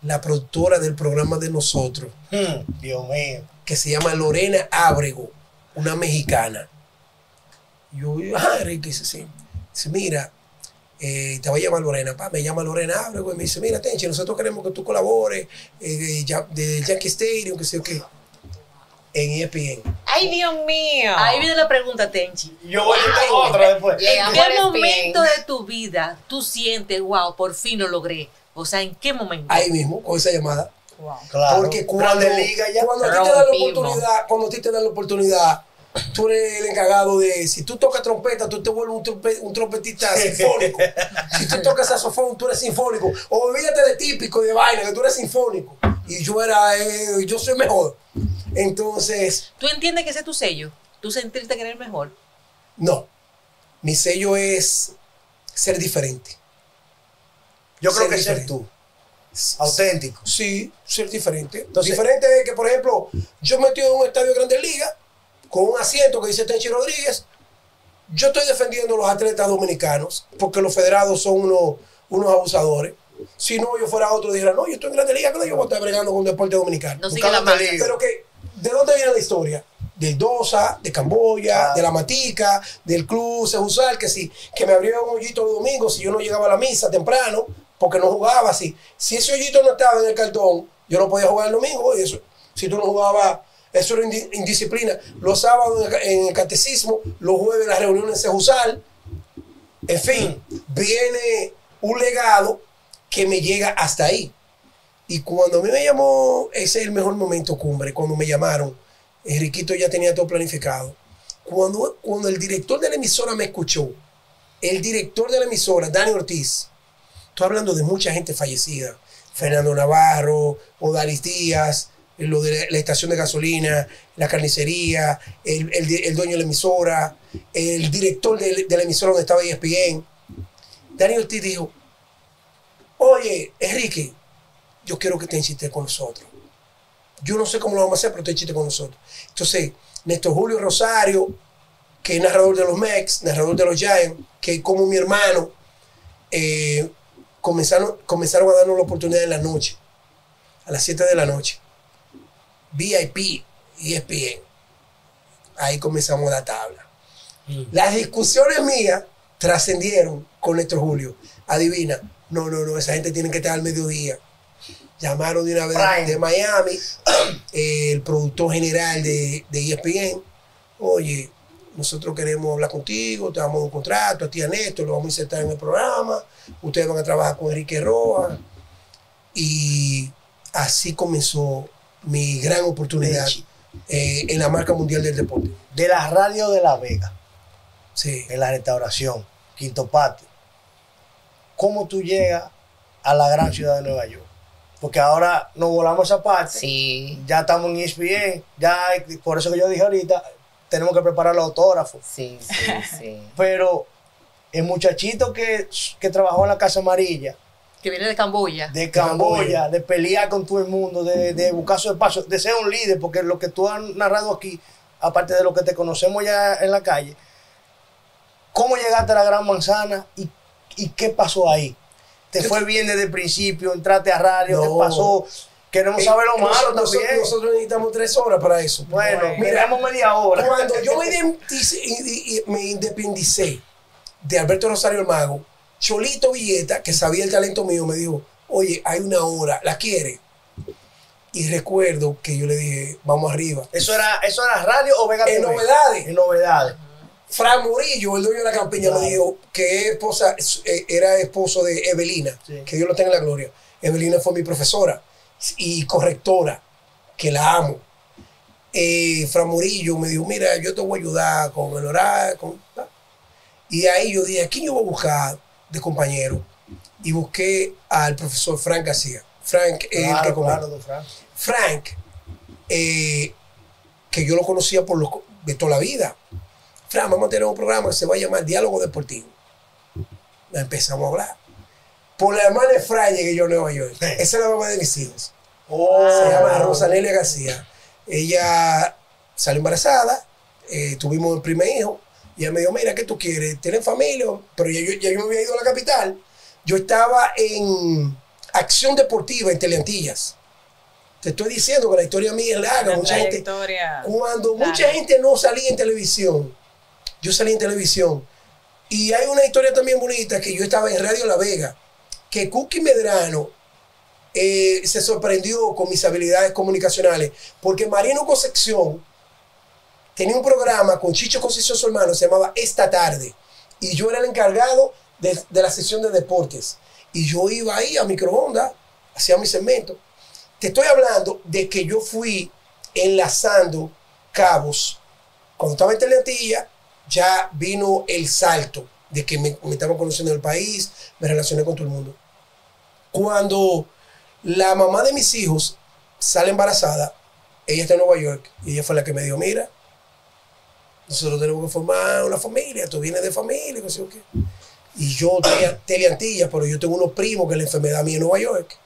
S5: la productora del programa de nosotros,
S2: Dios mío.
S5: que se llama Lorena Ábrego, una mexicana. Y yo, Enrique, dice, sí. Dice, mira, te va a llamar Lorena. Me llama Lorena Ábrego y me dice, mira, Tenchi, nosotros queremos que tú colabores de Yankee Stadium, que sé yo qué, en ESPN.
S3: Ay, Dios mío.
S1: Ahí viene la pregunta, Tenchi.
S2: Yo voy a tengo otra después.
S1: ¿En
S3: Llegamos
S1: qué
S3: al ESPN.
S1: momento de tu vida tú sientes, wow, por fin lo logré? O sea, ¿en qué momento?
S5: Ahí mismo, con esa llamada.
S4: Wow.
S2: Claro.
S5: Porque cuando,
S2: Grande Liga ya.
S5: cuando a ti te dan la
S3: Rompimos.
S5: oportunidad, tú eres el encargado de, si tú tocas trompeta, tú te vuelves un trompetista sinfónico. Si tú tocas saxofón, tú eres sinfónico. O olvídate de típico, de vaina, que tú eres sinfónico. Y yo soy mejor. Entonces,
S1: ¿Tú entiendes que ese es tu sello? ¿Tú sentirte que eres el mejor?
S5: no. Mi sello es ser diferente.
S2: Yo creo
S5: Ser
S2: que ser
S5: diferente.
S2: tú. Auténtico.
S5: Sí, ser diferente.
S2: Entonces-
S5: Diferente es que, por ejemplo, yo metido en un estadio de Grandes Ligas con un asiento que dice Tenchi Rodríguez. Yo estoy defendiendo a los atletas dominicanos porque los federados son unos abusadores. Si no, yo fuera otro, dijera, no, yo estoy en Grandes Ligas, ¿cómo yo voy a estar bregando con deporte dominicano?
S1: No sigue la
S2: Buscándote
S1: marca.
S2: lío.
S5: Pero que, ¿de dónde viene la historia? Del DOSA, de Camboya,
S2: Ah.
S5: de la Matica, del Club Sejusal, que me abrió un hoyito los domingos si yo no llegaba a la misa temprano, porque no jugaba así. Si ese hoyito no estaba en el cartón, yo no podía jugar el domingo. Y eso, si tú no jugabas, eso era indisciplina. Los sábados en el catecismo, los jueves en las reuniones en Sejusal. En fin, viene un legado que me llega hasta ahí. Y cuando a mí me llamó, ese es el mejor momento cumbre, cuando me llamaron, Enriquito ya tenía todo planificado. Cuando el director de la emisora me escuchó, el director de la emisora, Dani Ortiz, estoy hablando de mucha gente fallecida, Fernando Navarro, Odalis Díaz, lo de la estación de gasolina, la carnicería, el dueño de la emisora, el director de la emisora donde estaba ESPN. Dani Ortiz dijo, oye, Enrique, yo quiero que te enchiste con nosotros. Yo no sé cómo lo vamos a hacer, pero te enchiste con nosotros. Entonces, Néstor Julio Rosario, que es narrador de los Mex, narrador de los Giants, que es como mi hermano, comenzaron a darnos la oportunidad en la noche, a las 7 de la noche. VIP, ESPN. ahí comenzamos la tabla. Las discusiones mías trascendieron con Néstor Julio. Adivina, no, esa gente tiene que estar al mediodía. Llamaron de una vez de Miami, el productor general de ESPN. Oye, nosotros queremos hablar contigo, te damos un contrato, a ti a Néstor, lo vamos a insertar en el programa. Ustedes van a trabajar con Enrique Rojas. Y así comenzó mi gran oportunidad en la marca mundial del deporte.
S2: De la radio de La Vega,
S5: Sí.
S2: en la restauración, Quinto Patio. ¿Cómo tú llegas a la gran ciudad de Nueva York? Porque ahora nos volamos esa parte.
S3: Sí,
S2: Ya estamos en ESPN. Ya, por eso que yo dije ahorita, tenemos que preparar los autógrafos.
S3: sí.
S2: Pero el muchachito que trabajó en la Casa Amarilla,
S1: Que viene de Camboya.
S2: de Camboya, de pelear con todo el mundo, de buscar su espacio, de ser un líder, porque lo que tú has narrado aquí, aparte de lo que te conocemos ya en la calle, ¿cómo llegaste a la Gran Manzana y qué pasó ahí? ¿Te fue bien desde el principio? ¿Entraste a radio?
S5: No.
S2: ¿Qué pasó? Queremos saber lo malo también.
S5: Nosotros necesitamos 3 horas para eso.
S2: Bueno,
S5: Mira,
S2: miramos media hora.
S5: cuando yo me independicé de Alberto Rosario el Mago, Cholito Villeta, que sabía el talento mío, me dijo, oye, hay una hora, ¿la quiere? Y recuerdo que yo le dije, vamos arriba.
S2: ¿Eso era radio o Vega
S5: En
S2: TV?
S5: novedades.
S2: En novedades.
S5: Fran Murillo, el dueño de la campiña,
S2: Claro.
S5: me dijo que era esposo de Evelina,
S2: Sí.
S5: que Dios lo tenga en la gloria. Evelina fue mi profesora y correctora, que la amo. Fran Murillo me dijo, mira, yo te voy a ayudar con el horario. Y ahí yo dije, ¿a quién yo voy a buscar de compañero? Y busqué al profesor Frank García. Frank es el que comenta.
S2: don Frank.
S5: Frank, que yo lo conocía de toda la vida. Frank, vamos a tener un programa que se va a llamar Diálogo Deportivo. Empezamos a hablar. Por la hermana de Frank llegué yo a Nueva York. Esa es la mamá de mis hijos. Se llama Rosanelia García. Ella salió embarazada, tuvimos el primer hijo. Y ella me dijo, mira, ¿qué tú quieres? ¿Tienes familia? Pero ya yo me había ido a la capital. Yo estaba en Acción Deportiva en Teleantillas. Te estoy diciendo que la historia mía es larga.
S4: Una
S5: Mucha gente,
S4: trayectoria
S5: cuando
S4: larga.
S5: mucha gente no salía en televisión, yo salí en televisión. Y hay una historia también bonita que yo estaba en Radio La Vega, que Cookie Medrano se sorprendió con mis habilidades comunicacionales, porque Marino Concepción tenía un programa con Chicho Concepción, su hermano, se llamaba Esta Tarde, y yo era el encargado de la sección de deportes, y yo iba ahí a microondas, hacía mi segmento. Te estoy hablando de que yo fui enlazando cabos. Cuando estaba en Teleantilla, ya vino el salto de que me estaban conociendo en el país, me relacioné con todo el mundo. Cuando la mamá de mis hijos sale embarazada, ella está en Nueva York, y ella fue la que me dijo, mira, nosotros tenemos que formar una familia, tú vienes de familia, no sé qué. Y yo tenía Teleantilla, pero yo tengo unos primos que la enfermedad mía en Nueva York.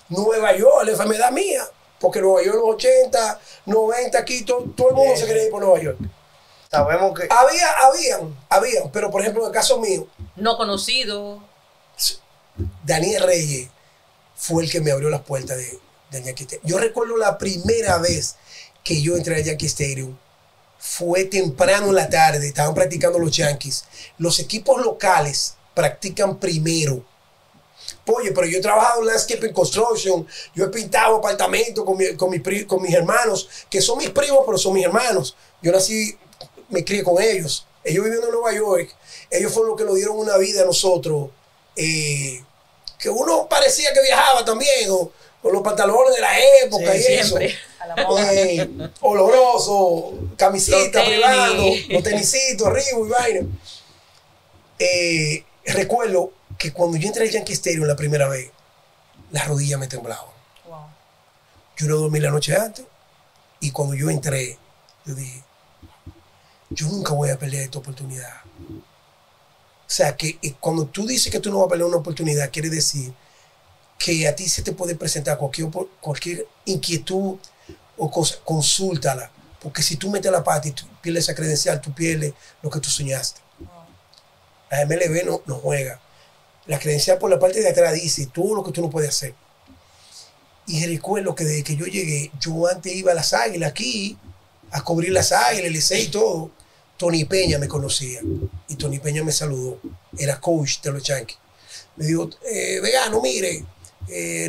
S5: Nueva York, la enfermedad mía. Porque Nueva York en los 80, 90, aquí todo el mundo se quería ir por Nueva York.
S2: Sabemos que
S5: Habían, pero por ejemplo en el caso mío,
S1: No conocido.
S5: Daniel Reyes fue el que me abrió las puertas del Yankee Stadium. Yo recuerdo la primera vez que yo entré al Yankee Stadium. Fue temprano en la tarde, estaban practicando los Yankees. Los equipos locales practican primero. Oye, pero yo he trabajado en landscaping construction, yo he pintado apartamentos con mis hermanos, que son mis primos, pero son mis hermanos. Yo nací, me crié con ellos. Ellos viviendo en Nueva York, ellos fueron los que nos dieron una vida a nosotros, que uno parecía que viajaba también, o los pantalones de la época,
S1: Sí,
S5: y
S1: siempre.
S5: eso.
S4: a la moda.
S5: Oloroso, camisita
S1: Los tenis.
S5: privando, los tenisitos, Reebok y vaina. Recuerdo que cuando yo entré al Yankee Stadium la primera vez, las rodillas me temblaban.
S4: Wow.
S5: Yo no dormí la noche antes, y cuando yo entré, yo dije, yo nunca voy a perder esta oportunidad. O sea, que cuando tú dices que tú no vas a perder una oportunidad, quiere decir que a ti se te puede presentar cualquier inquietud o cosa, consúltala. Porque si tú metes la pata y tú pierdes esa credencial, tú pierdes lo que tú soñaste. La MLB no juega. La credencial por la parte de atrás dice todo lo que tú no puedes hacer. Y recuerdo que desde que yo llegué, yo antes iba a las Águilas aquí, a cubrir las Águilas, el Licey y todo. Tony Peña me conocía y Tony Peña me saludó. Era coach de los Yankees. Me dijo, vegano, mire,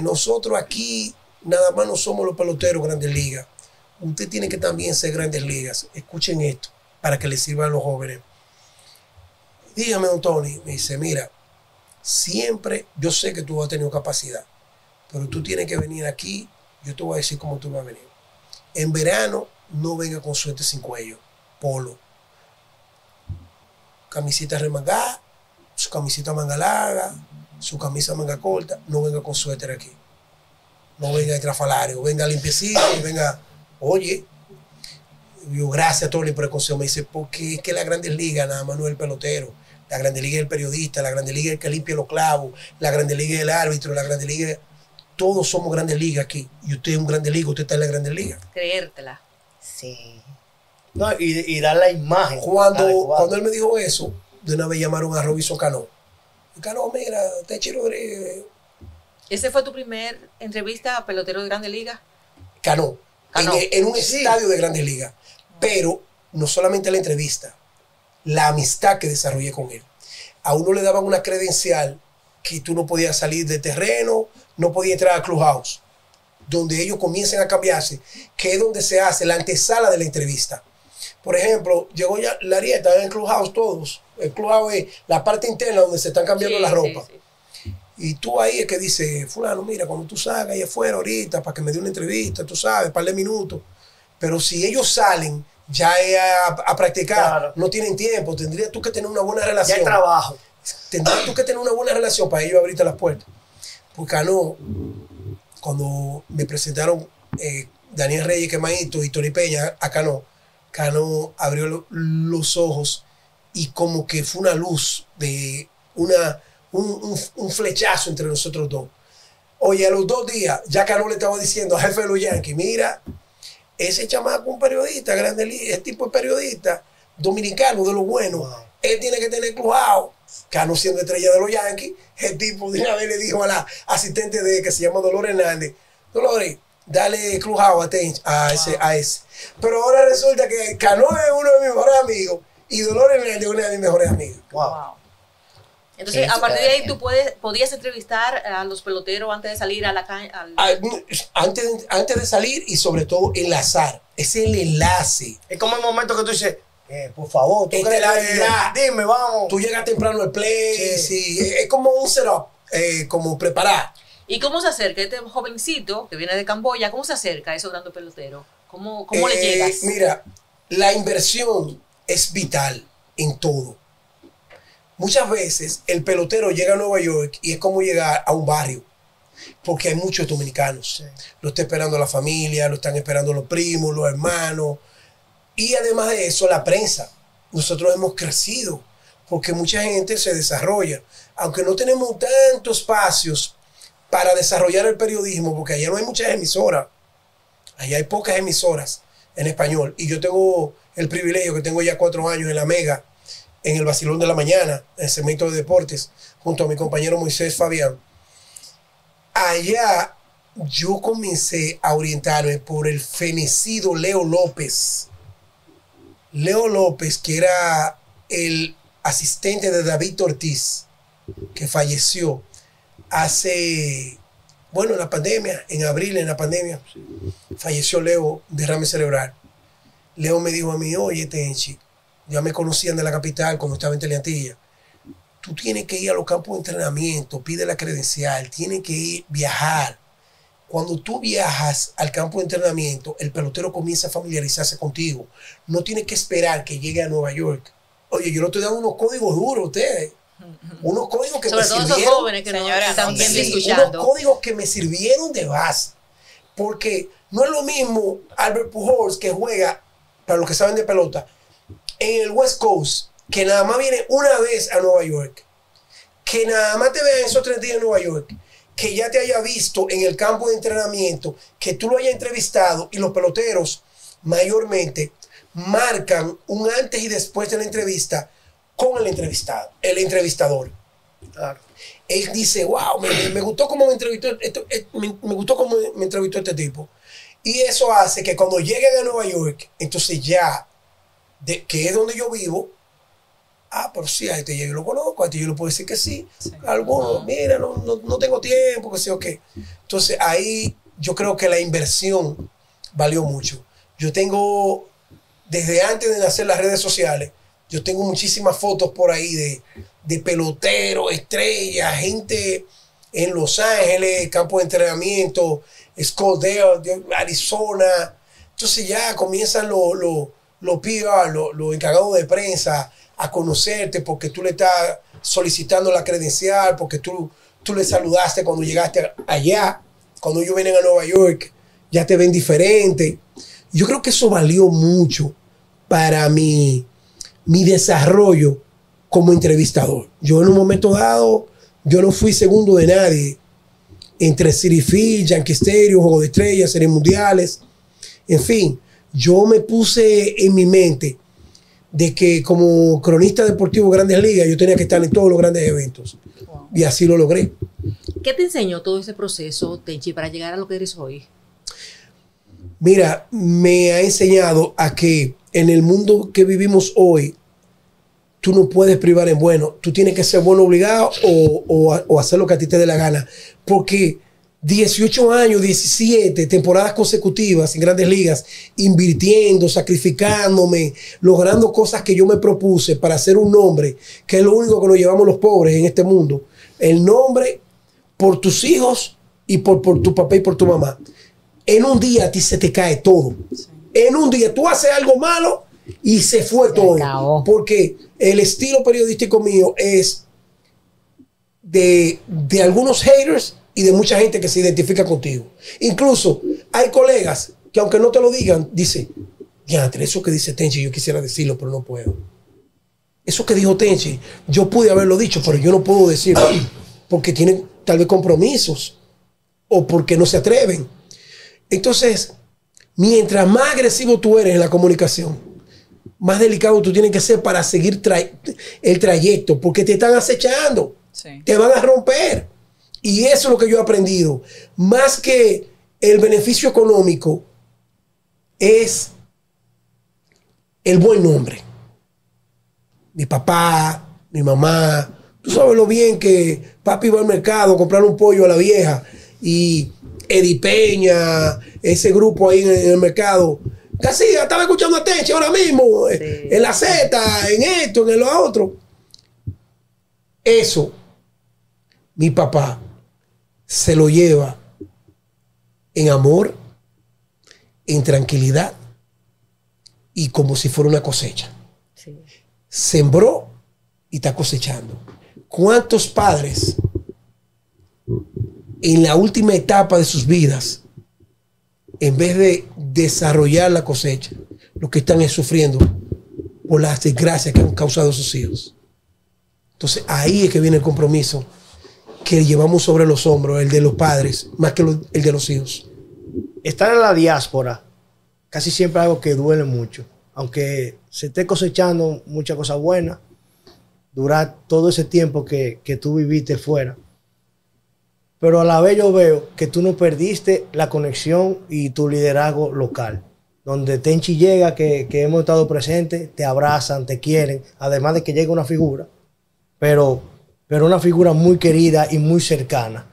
S5: nosotros aquí nada más no somos los peloteros Grandes Ligas. Usted tiene que también ser Grandes Ligas. Escuchen esto para que les sirva a los jóvenes. Dígame, don Tony. Me dice, mira, siempre yo sé que tú has tenido capacidad, pero tú tienes que venir aquí. Yo te voy a decir cómo tú vas a venir. En verano no venga con suéter sin cuello, polo, camiseta remangada, su camiseta manga larga, su camisa manga corta. No venga con suéter aquí. No venga de trafalario, venga limpiecito y venga, oye, yo gracias Tony por el consejo. Me dice, porque es que la Grandes Ligas nada más no es el pelotero. La Grandes Ligas es el periodista, la Grandes Ligas es el que limpia los clavos, la Grandes Ligas es el árbitro, la Grandes Ligas, todos somos Grandes Ligas aquí. Y usted es un Grandes Ligas, usted está en la Grandes Ligas.
S1: Creértela.
S3: Sí.
S2: No, y dar la imagen.
S5: Cuando él me dijo eso, de una vez llamaron a Robinson Cano. Cano, mira, Techi Rodríguez.
S1: ¿Ese fue tu primer entrevista a pelotero de Grandes Ligas?
S5: Cano. En un estadio de Grandes Ligas. Pero no solamente la entrevista, la amistad que desarrollé con él. A uno le daban una credencial que tú no podías salir de terreno, no podías entrar al clubhouse, donde ellos comiencen a cambiarse, que es donde se hace la antesala de la entrevista. Por ejemplo, llegó ya Larieta en el clubhouse todos. El clubhouse es la parte interna donde se están cambiando la ropa. Sí. Y tú ahí es que dice, fulano, mira, cuando tú salgas ahí afuera ahorita para que me dé una entrevista, tú sabes, un par de minutos. Pero si ellos salen ya es a practicar, claro, no tienen tiempo, tendrías tú que tener una buena relación.
S2: Ya hay trabajo.
S5: Tendrías tú que tener una buena relación para ellos abrirte las puertas. Porque Cano, cuando me presentaron Daniel Reyes, Quemadito y Tony Peña a Cano, Cano abrió los ojos y como que fue una luz de un flechazo entre nosotros dos. Oye, a los 2 días, ya Cano le estaba diciendo al jefe de los Yankees, mira, ese chamaco un periodista, grande, ese tipo de periodista, dominicano, de lo bueno, wow, él tiene que tener clubhouse. Cano siendo estrella de los Yankees, el tipo de una vez le dijo a la asistente de que se llama Dolores Hernández, Dolores, dale clubhouse a ese. Pero ahora resulta que Cano es uno de mis mejores amigos y Dolores Hernández es una de mis mejores amigas.
S1: Wow. Entonces, a partir de ahí, tú podías entrevistar a los peloteros antes de salir a la calle.
S5: Antes de salir y sobre todo enlazar. Es el enlace.
S2: Es como el momento que tú dices, por favor, tú dime, vamos.
S5: Tú llegas temprano al play, sí. Es como un setup, como preparar.
S1: ¿Y cómo se acerca este jovencito que viene de Camboya? ¿Cómo se acerca a esos grandes peloteros? ¿Cómo le llegas?
S5: Mira, la inversión es vital en todo. Muchas veces el pelotero llega a Nueva York y es como llegar a un barrio, porque hay muchos dominicanos. Sí. Lo está esperando la familia, lo están esperando los primos, los hermanos. Y además de eso, la prensa. Nosotros hemos crecido porque mucha gente se desarrolla. Aunque no tenemos tantos espacios para desarrollar el periodismo, porque allá no hay muchas emisoras. Allá hay pocas emisoras en español. Y yo tengo el privilegio que tengo ya 4 años en la Mega, en el Vacilón de la Mañana, en el segmento de deportes, junto a mi compañero Moisés Fabián. Allá yo comencé a orientarme por el fenecido Leo López. Leo López, que era el asistente de David Ortiz, que falleció hace, en la pandemia, en abril, en la pandemia, falleció Leo, derrame cerebral. Leo me dijo a mí, oye, Tenchi, ya me conocían de la capital cuando estaba en Teleantilla. Tú tienes que ir a los campos de entrenamiento, pide la credencial, tienes que viajar. Cuando tú viajas al campo de entrenamiento, el pelotero comienza a familiarizarse contigo. No tienes que esperar que llegue a Nueva York. Oye, yo le estoy dando unos códigos duros a ustedes. Unos códigos que
S1: sobre
S5: me
S1: todo
S5: sirvieron.
S1: Esos jóvenes que no están bien escuchando.
S5: Unos códigos que me sirvieron de base. Porque no es lo mismo Albert Pujols, que juega, para los que saben de pelota, en el West Coast, que nada más viene una vez a Nueva York, que nada más te vea en esos 3 días en Nueva York, que ya te haya visto en el campo de entrenamiento, que tú lo hayas entrevistado, y los peloteros mayormente marcan un antes y después de la entrevista con el entrevistador. Claro. Él dice, wow, me gustó cómo me entrevistó me gustó cómo me entrevistó este tipo. Y eso hace que cuando lleguen a Nueva York, entonces ya, que es donde yo vivo, pero sí, a este yo lo conozco, a este yo le puedo decir que sí. Algunos, mira, no tengo tiempo, que sí o qué. Entonces ahí yo creo que la inversión valió mucho. Yo tengo, desde antes de nacer las redes sociales, yo tengo muchísimas fotos por ahí de peloteros, estrellas, gente en Los Ángeles, campo de entrenamiento, Scottsdale, Arizona. Entonces ya comienzan los PR, los encargados de prensa, a conocerte porque tú le estás solicitando la credencial, porque tú le saludaste cuando llegaste allá. Cuando ellos vienen a Nueva York, ya te ven diferente. Yo creo que eso valió mucho para mi desarrollo como entrevistador. Yo en un momento dado, yo no fui segundo de nadie entre Citi Field, Yankee Stadium, Juego de Estrellas, Series Mundiales. En fin, yo me puse en mi mente de que como cronista deportivo de Grandes Ligas, yo tenía que estar en todos los grandes eventos. Wow. Y así lo logré.
S1: ¿Qué te enseñó todo ese proceso, Tenchi, para llegar a lo que eres hoy?
S5: Mira, me ha enseñado a que en el mundo que vivimos hoy, tú no puedes privar en bueno. Tú tienes que ser bueno obligado o hacer lo que a ti te dé la gana. Porque 18 años, 17 temporadas consecutivas en Grandes Ligas, invirtiendo, sacrificándome, logrando cosas que yo me propuse para hacer un nombre, que es lo único que nos llevamos los pobres en este mundo. El nombre por tus hijos y por tu papá y por tu mamá. En un día a ti se te cae todo. Sí. En un día tú haces algo malo y se fue todo. Acabó. Porque el estilo periodístico mío es de algunos haters y de mucha gente que se identifica contigo. Incluso hay colegas que aunque no te lo digan, dicen, ya, eso que dice Tenchi, yo quisiera decirlo, pero no puedo. Eso que dijo Tenchi, yo pude haberlo dicho, pero yo no puedo decirlo porque tienen tal vez compromisos o porque no se atreven. Entonces, mientras más agresivo tú eres en la comunicación, más delicado tú tienes que ser para seguir el trayecto, porque te están acechando, sí. Te van a romper. Y eso es lo que yo he aprendido. Más que el beneficio económico, es el buen nombre. Mi papá, mi mamá, tú sabes lo bien que papi iba al mercado a comprar un pollo a la vieja y Eddie Peña, ese grupo ahí en el mercado, casi estaba escuchando a Tenchi ahora mismo, sí. En la Z, en esto, en lo otro. Eso, mi papá se lo lleva en amor, en tranquilidad y como si fuera una cosecha. Sí. Sembró y está cosechando. ¿Cuántos padres en la última etapa de sus vidas, en vez de desarrollar la cosecha, lo que están es sufriendo por las desgracias que han causado sus hijos? Entonces ahí es que viene el compromiso que llevamos sobre los hombros, el de los padres, más que el de los hijos.
S2: Estar en la diáspora casi siempre es algo que duele mucho. Aunque se esté cosechando muchas cosas buenas, durar todo ese tiempo que tú viviste fuera. Pero a la vez yo veo que tú no perdiste la conexión y tu liderazgo local. Donde Tenchi llega, que hemos estado presentes, te abrazan, te quieren, además de que llega una figura, pero una figura muy querida y muy cercana.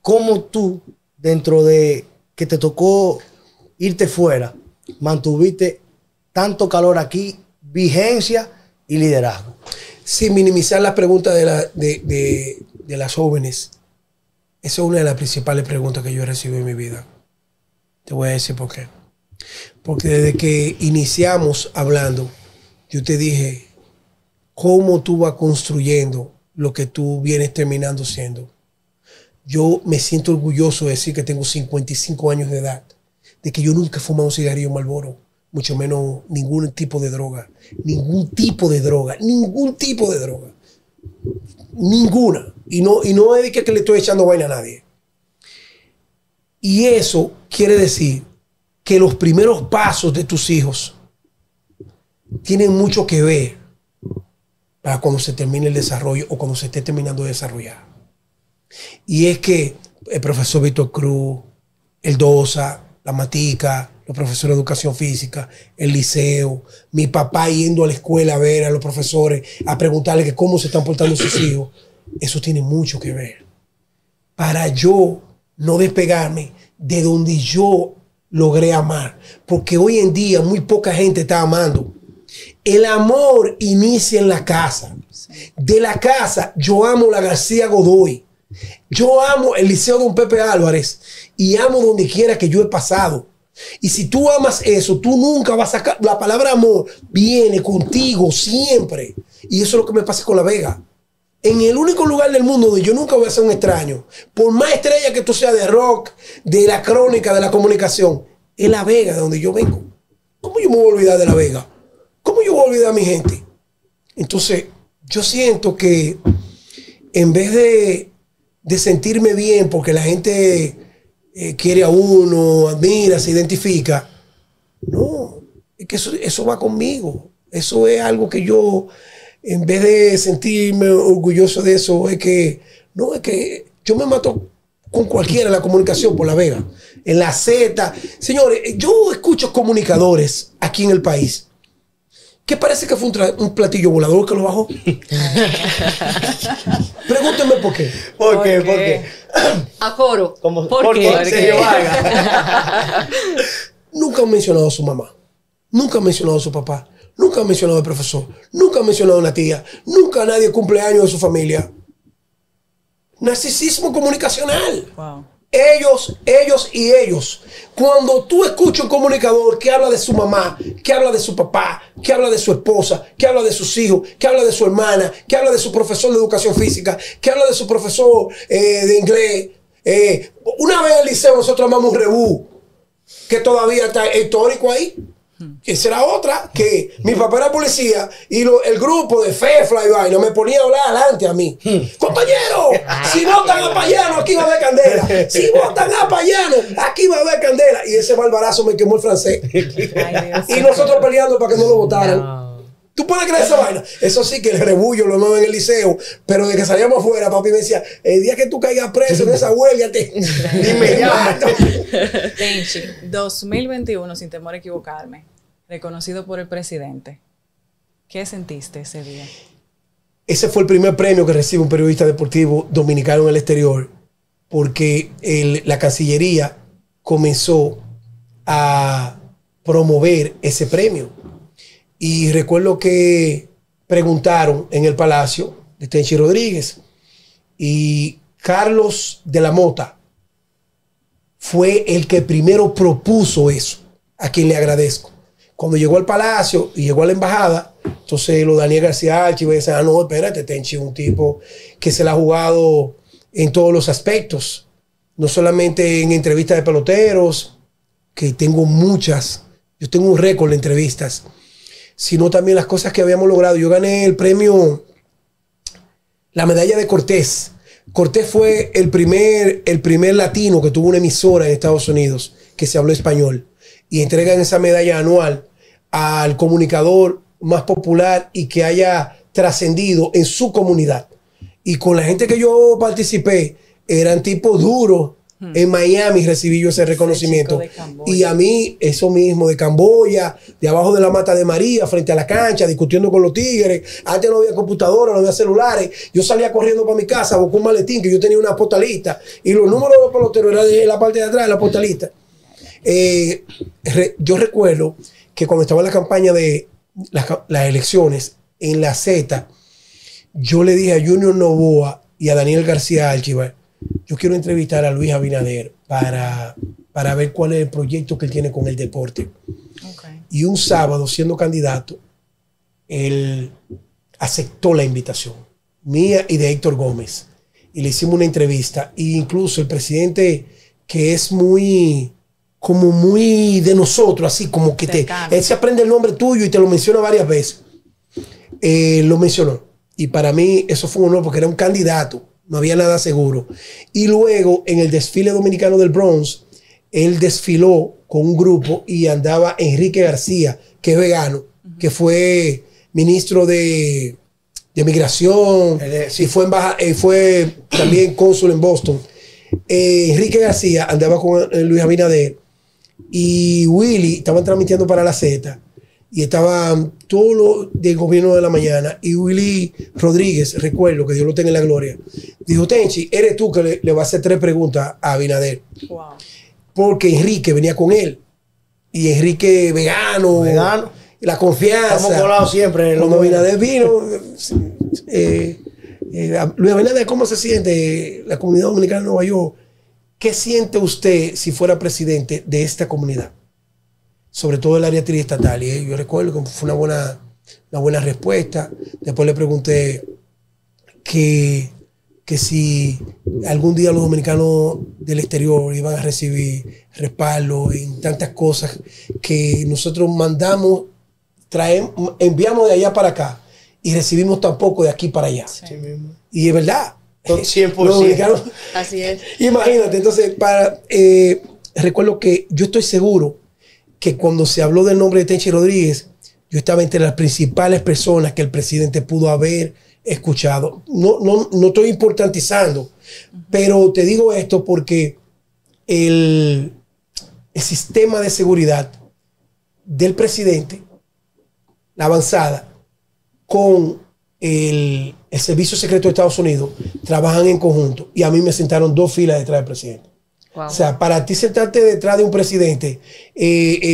S2: ¿Cómo tú, dentro de que te tocó irte fuera, mantuviste tanto calor aquí, vigencia y liderazgo?
S5: Sin minimizar las preguntas de las jóvenes, esa es una de las principales preguntas que yo he recibido en mi vida. Te voy a decir por qué. Porque desde que iniciamos hablando, yo te dije cómo tú vas construyendo lo que tú vienes terminando siendo. Yo me siento orgulloso de decir que tengo 55 años de edad, de que yo nunca he fumado un cigarrillo Marlboro, mucho menos ningún tipo de droga, ningún tipo de droga. Ninguna. Y no es de que le estoy echando vaina a nadie. Y eso quiere decir que los primeros pasos de tus hijos tienen mucho que ver para cuando se termine el desarrollo o cuando se esté terminando de desarrollar. Y es que el profesor Víctor Cruz, el Dosa, la matica, los profesores de educación física, el liceo, mi papá yendo a la escuela a ver a los profesores, a preguntarle que cómo se están portando sus hijos. Eso tiene mucho que ver. Para yo no despegarme de donde yo logré amar. Porque hoy en día muy poca gente está amando. El amor inicia en la casa. De la casa yo amo la García Godoy. Yo amo el Liceo Don Pepe Álvarez. Y amo donde quiera que yo he pasado. Y si tú amas eso, tú nunca vas a sacar. La palabra amor viene contigo siempre. Y eso es lo que me pasa con La Vega. En el único lugar del mundo donde yo nunca voy a ser un extraño, por más estrella que tú seas de rock, de la crónica, de la comunicación, es La Vega de donde yo vengo. ¿Cómo yo me voy a olvidar de La Vega? ¿Cómo yo voy a olvidar a mi gente? Entonces, yo siento que en vez de sentirme bien porque la gente quiere a uno, admira, se identifica, no, es que eso va conmigo. Eso es algo que yo, en vez de sentirme orgulloso de eso, es que yo me mato con cualquiera en la comunicación por La Vega, en la Z. Señores, yo escucho comunicadores aquí en el país que parece que fue un platillo volador que lo bajó. Pregúntenme por qué.
S2: ¿Por qué? ¿Por qué?
S1: Aforo.
S2: ¿Por qué? Sergio Vargas.
S5: Nunca han mencionado a su mamá. Nunca han mencionado a su papá. Nunca han mencionado al profesor. Nunca han mencionado a una tía. Nunca nadie cumple años de su familia. Narcisismo comunicacional.
S4: Wow.
S5: Ellos. Cuando tú escuchas un comunicador que habla de su mamá, que habla de su papá, que habla de su esposa, que habla de sus hijos, que habla de su hermana, que habla de su profesor de educación física, que habla de su profesor de inglés. Una vez en el liceo nosotros amamos un rebú que todavía está histórico ahí. Esa era otra, que mi papá era policía y el grupo de Fefla y vaina me ponía a hablar adelante a mí. Compañero, si votan a Payano, aquí va a haber candela. Si votan a Payano, aquí va a haber candela. Y ese barbarazo me quemó el francés. Y nosotros peleando para que no lo votaran.
S3: No.
S5: ¿Tú puedes creer esa vaina? Eso sí que el rebullo lo amaba en el liceo, pero de que salíamos afuera, papi me decía, el día que tú caigas preso en esa huelga, inmediato.
S4: 2021, sin temor a equivocarme, reconocido por el presidente. ¿Qué sentiste ese día?
S5: Ese fue el primer premio que recibe un periodista deportivo dominicano en el exterior, porque la Cancillería comenzó a promover ese premio. Y recuerdo que preguntaron en el Palacio de Tenchi Rodríguez y Carlos de la Mota fue el que primero propuso eso, a quien le agradezco. Cuando llegó al Palacio y llegó a la embajada, entonces lo Daniel García Archive decía, no, espérate, Tenchi es un tipo que se la ha jugado en todos los aspectos, no solamente en entrevistas de peloteros, que tengo muchas, yo tengo un récord de entrevistas, sino también las cosas que habíamos logrado. Yo gané el premio, la medalla de Cortés. Cortés fue el primer latino que tuvo una emisora en Estados Unidos que se habló español. Y entregan esa medalla anual al comunicador más popular y que haya trascendido en su comunidad. Y con la gente que yo participé, eran tipos duros. En Miami recibí yo ese reconocimiento. Y a mí, eso mismo, de Camboya, de abajo de la Mata de María, frente a la cancha, discutiendo con los tigres. Antes no había computadora, no había celulares. Yo salía corriendo para mi casa, buscé un maletín que yo tenía una postalista. Y los números de los peloteros eran de la parte de atrás de la postalista. Yo recuerdo que cuando estaba en la campaña de las elecciones en la Z, yo le dije a Junior Novoa y a Daniel García Archive, yo quiero entrevistar a Luis Abinader para ver cuál es el proyecto que él tiene con el deporte. Okay. Y un sábado, siendo candidato, él aceptó la invitación mía y de Héctor Gómez. Y le hicimos una entrevista. E incluso el presidente, que es muy de nosotros, así como que él se aprende el nombre tuyo y te lo menciona varias veces. Lo mencionó. Y para mí eso fue un honor porque era un candidato. No había nada seguro. Y luego, en el desfile dominicano del Bronx, él desfiló con un grupo y andaba Enrique García, que es vegano, que fue ministro de Migración, y fue también cónsul en Boston. Enrique García andaba con Luis Abinader y Willy estaban transmitiendo para la Z y estaban todos los del gobierno de la mañana y Willy Rodríguez, recuerdo que Dios lo tenga en la gloria, dijo: Tenchi, eres tú que le vas a hacer 3 preguntas a Abinader.
S4: Wow.
S5: Porque Enrique venía con él y Enrique vegano. La confianza.
S2: Estamos colados siempre.
S5: Cuando Abinader vino, Luis Abinader, ¿cómo se siente la comunidad dominicana de Nueva York? ¿Qué siente usted si fuera presidente de esta comunidad? Sobre todo el área triestatal. Y yo recuerdo que fue una buena respuesta. Después le pregunté que si algún día los dominicanos del exterior iban a recibir respaldo en tantas cosas que nosotros mandamos, enviamos de allá para acá y recibimos tampoco de aquí para allá.
S2: Sí mismo.
S5: Y es verdad.
S2: 100%.
S5: Los dominicanos,
S1: Así es.
S5: imagínate, entonces, recuerdo que yo estoy seguro que cuando se habló del nombre de Tenchi Rodríguez, yo estaba entre las principales personas que el presidente pudo haber escuchado. No estoy importantizando, pero te digo esto porque el sistema de seguridad del presidente, la avanzada, con el Servicio Secreto de Estados Unidos, trabajan en conjunto y a mí me sentaron 2 filas detrás del presidente.
S1: Wow.
S5: O sea, para ti sentarte detrás de un presidente,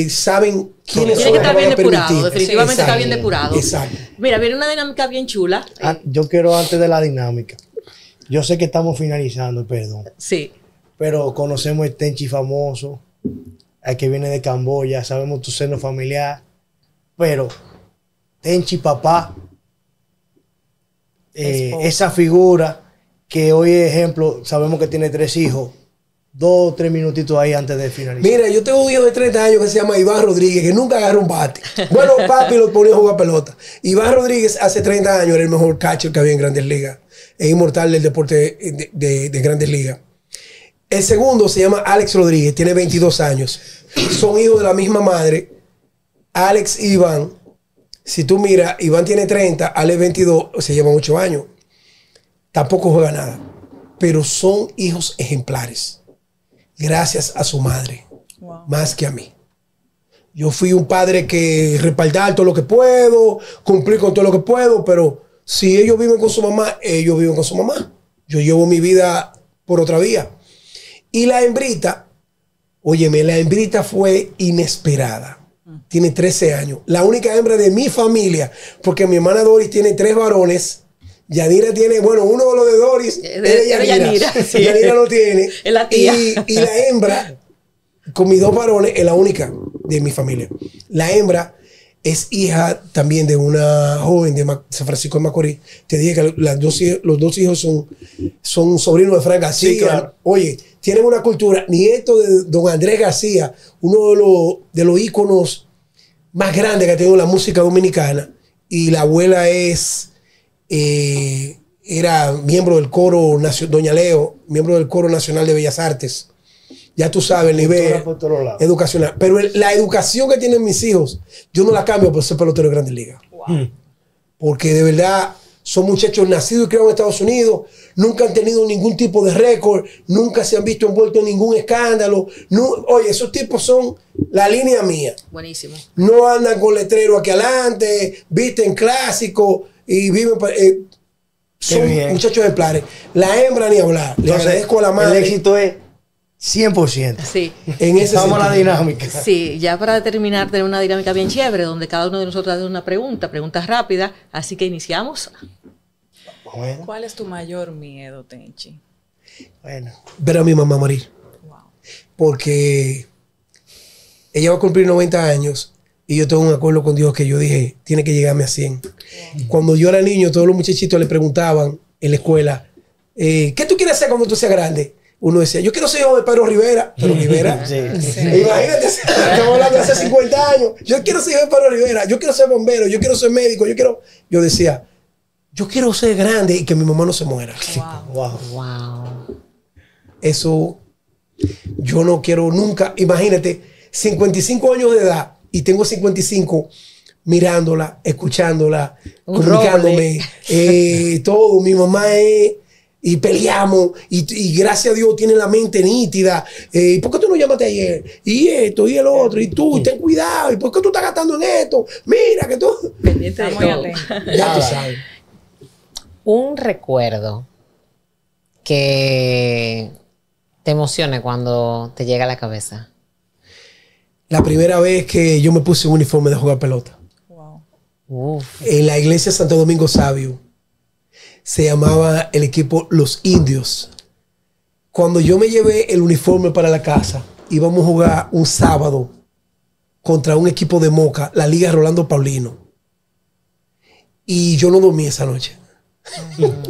S5: saben quiénes son
S1: Tiene que
S5: los
S1: estar
S5: van
S1: bien
S5: a
S1: depurado,
S5: permitir.
S1: definitivamente
S5: Exacto.
S1: está bien depurado.
S5: Exacto.
S1: Mira, viene una dinámica bien chula.
S2: Yo quiero, antes de la dinámica, yo sé que estamos finalizando, perdón,
S1: Sí.
S2: pero conocemos el Tenchi famoso, al que viene de Camboya, sabemos tu seno familiar, pero Tenchi papá, esa figura que hoy es ejemplo, sabemos que tiene 3 hijos, 2 o 3 minutitos ahí antes de finalizar.
S5: Mira, yo tengo un hijo de 30 años que se llama Iván Rodríguez, que nunca agarra un bate. Bueno, papi lo ponía a jugar pelota. Iván Rodríguez hace 30 años era el mejor catcher que había en Grandes Ligas. Es inmortal del deporte de Grandes Ligas. El segundo se llama Alex Rodríguez, tiene 22 años. Son hijos de la misma madre, Alex y Iván. Si tú miras, Iván tiene 30, Alex 22, se llevan 8 años. Tampoco juega nada. Pero son hijos ejemplares. Gracias a su madre.
S4: Wow.
S5: Más que a mí. Yo fui un padre que respaldar todo lo que puedo, cumplir con todo lo que puedo, pero si ellos viven con su mamá, ellos viven con su mamá. Yo llevo mi vida por otra vía. Y la hembrita, óyeme, la hembrita fue inesperada. Tiene 13 años. La única hembra de mi familia, porque mi hermana Doris tiene 3 varones. Yanira tiene, bueno, uno de los de Doris es Yanira.
S1: Sí.
S5: Yanira lo tiene.
S1: Es la tía.
S5: Y la hembra, con mis 2 varones, es la única de mi familia. La hembra es hija también de una joven de San Francisco de Macorís. Te dije que los 2 hijos son sobrinos de Frank García.
S2: Sí, claro.
S5: Oye, tienen una cultura. Nieto de don Andrés García, uno de los íconos más grandes que ha tenido la música dominicana. Y la abuela era miembro del coro, doña Leo, miembro del coro nacional de Bellas Artes. Ya tú sabes el nivel educacional. Pero la educación que tienen mis hijos, yo no la cambio por ser pelotero de Grandes Ligas.
S4: Wow.
S5: Porque de verdad son muchachos nacidos y criados en Estados Unidos, nunca han tenido ningún tipo de récord, nunca se han visto envueltos en ningún escándalo. No, oye, esos tipos son la línea mía.
S1: Buenísimo.
S5: No andan con letrero aquí adelante, visten clásico y viven... son muchachos ejemplares. La hembra ni hablar. Le agradezco a la madre.
S2: El éxito es 100%.
S1: Sí.
S5: En ese
S2: Vamos a la
S5: sentido.
S2: dinámica.
S1: Sí, ya para terminar, tenemos una dinámica bien chévere donde cada uno de nosotros hace una pregunta rápida. Así que iniciamos.
S2: Bueno,
S4: ¿Cuál es tu mayor miedo, Tenchi?
S2: bueno.
S5: Ver a mi mamá morir.
S4: Wow.
S5: Porque ella va a cumplir 90 años y yo tengo un acuerdo con Dios que yo dije, tiene que llegarme a 100. Cuando yo era niño, todos los muchachitos le preguntaban en la escuela, ¿qué tú quieres hacer cuando tú seas grande? Uno decía, yo quiero ser hijo de Pedro Rivera. Pero Rivera,
S2: Sí.
S5: imagínate, estamos hablando de hace 50 años. Yo quiero ser hijo de Pedro Rivera, yo quiero ser bombero, yo quiero ser médico, yo decía, yo quiero ser grande y que mi mamá no se muera.
S4: Wow.
S2: Wow.
S5: Eso yo no quiero nunca. Imagínate, 55 años de edad y tengo 55 mirándola, escuchándola,
S1: Un
S5: comunicándome, todo. Mi mamá es y peleamos y gracias a Dios tiene la mente nítida. ¿Y por qué tú no llamaste ayer? Y esto y el otro y tú, y ten cuidado. ¿Y por qué tú estás gastando en esto? Mira que tú...
S1: Pendiente de
S4: Está muy
S1: todo.
S4: atento.
S5: Ya tú sabes.
S3: Un recuerdo que te emocione cuando te llega a la cabeza.
S5: La primera vez que yo me puse un uniforme de jugar pelota.
S4: Wow.
S3: Uf.
S5: En la iglesia Santo Domingo Sabio. Se llamaba el equipo Los Indios. Cuando yo me llevé el uniforme para la casa, íbamos a jugar un sábado contra un equipo de Moca, la Liga Rolando Paulino. Y yo no dormí esa noche.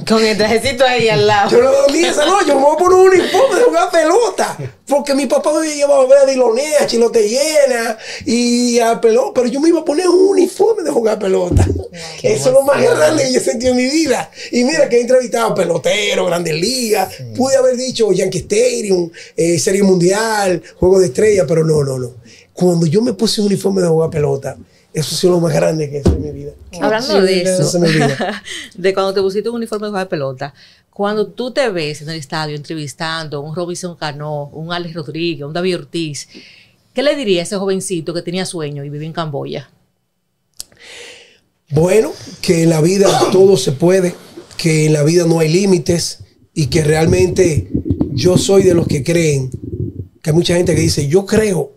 S3: Con el trajecito ahí al lado.
S5: Yo no dormí esa noche, yo me voy a poner un uniforme de jugar pelota. Porque mi papá me llevaba a ver a Dilonea, a Chilote Llena y a pelota. Pero yo me iba a poner un uniforme de jugar pelota. Eso es lo más grande que yo sentí en mi vida. Y mira que he entrevistado a peloteros, Grandes Ligas. Sí. Pude haber dicho Yankee Stadium, Serie Mundial, Juego de Estrellas, pero no. Cuando yo me puse un uniforme de jugar pelota, eso ha sido lo más grande que he hecho en mi vida.
S1: Hablando de eso,
S5: me vida.
S1: De cuando te pusiste un uniforme de jugar pelota, cuando tú te ves en el estadio entrevistando a un Robinson Cano, un Alex Rodríguez, un David Ortiz, ¿qué le diría a ese jovencito que tenía sueño y vivía en Camboya?
S5: Bueno, que en la vida todo se puede, que en la vida no hay límites y que realmente yo soy de los que creen, que hay mucha gente que dice, yo creo,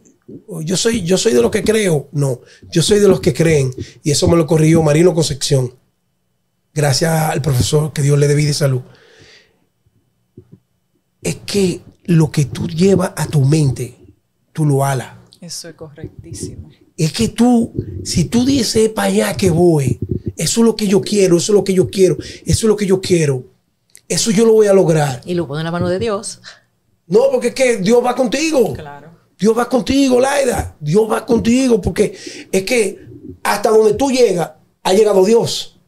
S5: yo soy de los que creo. No, yo soy de los que creen. Y eso me lo corrigió Marino Concepción. Gracias al profesor, que Dios le dé vida y salud. Es que lo que tú llevas a tu mente, tú lo alas.
S4: Eso es correctísimo.
S5: Es que tú, si tú dices para allá que voy, eso es lo que yo quiero, eso es lo que yo quiero, eso es lo que yo quiero, eso yo lo voy a lograr.
S1: Y lo pone en la mano de Dios.
S5: No, porque es que Dios va contigo.
S4: Claro.
S5: Dios va contigo, Laida. Dios va contigo, porque es que hasta donde tú llegas, ha llegado Dios.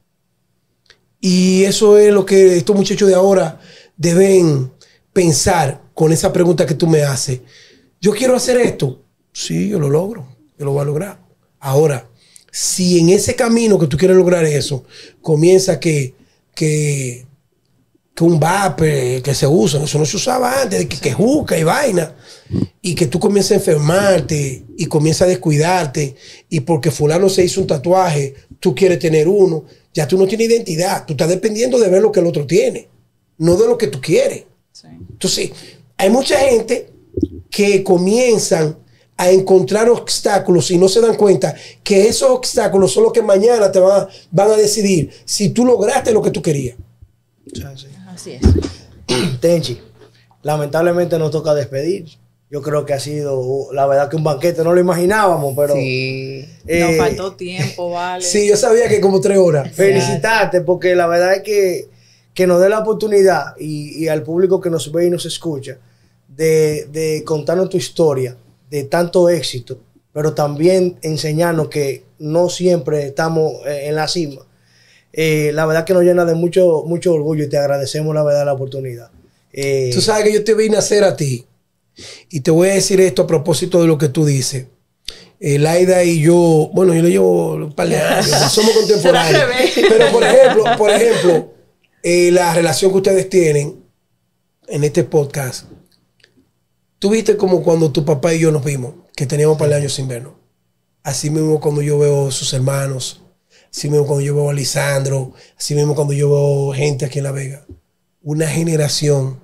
S5: Y eso es lo que estos muchachos de ahora deben pensar con esa pregunta que tú me haces. Yo quiero hacer esto. Sí, yo lo logro. Yo lo voy a lograr. Ahora, si en ese camino que tú quieres lograr eso, comienza que un vape que se usa, eso no se usaba antes, que juca y vaina, y que tú comienzas a enfermarte y comienzas a descuidarte, y porque fulano se hizo un tatuaje, tú quieres tener uno, ya tú no tienes identidad, tú estás dependiendo de ver lo que el otro tiene, no de lo que tú quieres.
S4: Sí.
S5: Entonces, hay mucha gente que comienzan a encontrar obstáculos y no se dan cuenta que esos obstáculos son los que mañana te van a decidir si tú lograste lo que tú querías.
S1: Así es.
S2: Tenchi, lamentablemente nos toca despedir. Yo creo que ha sido, la verdad, que un banquete, no lo imaginábamos, pero...
S3: Sí.
S4: Nos faltó tiempo, vale.
S5: Sí, yo sabía que como 3 horas.
S2: Felicitarte, porque la verdad es que nos dé la oportunidad y al público que nos ve y nos escucha de contarnos tu historia de tanto éxito, pero también enseñarnos que no siempre estamos en la cima. La verdad que nos llena de mucho orgullo y te agradecemos, la verdad, la oportunidad.
S5: Tú sabes que yo te vine a hacer a ti. Y te voy a decir esto a propósito de lo que tú dices. Laida y yo, bueno, yo le llevo un par de años, somos contemporáneos. Pero por ejemplo, la relación que ustedes tienen en este podcast, tú viste como cuando tu papá y yo nos vimos, que teníamos un par de años sin vernos. Así mismo cuando yo veo a sus hermanos, así mismo cuando yo veo a Lisandro, así mismo cuando yo veo gente aquí en La Vega. Una generación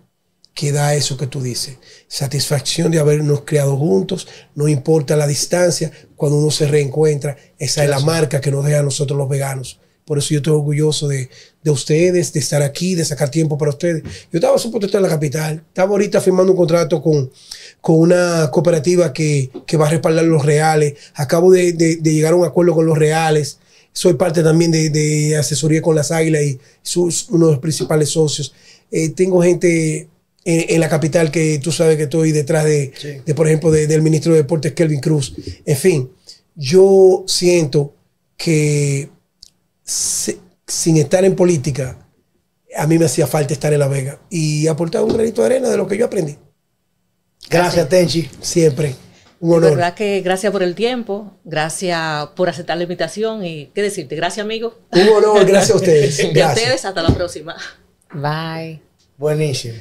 S5: que da eso que tú dices. Satisfacción de habernos criado juntos, no importa la distancia, cuando uno se reencuentra, esa es la marca que nos deja a nosotros los veganos. Por eso yo estoy orgulloso de ustedes, de estar aquí, de sacar tiempo para ustedes. Yo estaba supuesto estar en la capital. Estaba ahorita firmando un contrato con una cooperativa que va a respaldar los reales. Acabo de llegar a un acuerdo con los reales. Soy parte también de asesoría con las Águilas y uno de los principales socios. Tengo gente en la capital que tú sabes que estoy detrás de por ejemplo, del ministro de Deportes, Kelvin Cruz. En fin, yo siento que sin estar en política, a mí me hacía falta estar en La Vega y aportar un granito de arena de lo que yo aprendí.
S2: Gracias, Tenchi.
S5: Siempre. Un honor.
S1: De verdad que gracias por el tiempo, gracias por aceptar la invitación y qué decirte, gracias amigo.
S5: Un honor, gracias a ustedes.
S1: Y a ustedes hasta la próxima.
S3: Bye.
S2: Buenísimo.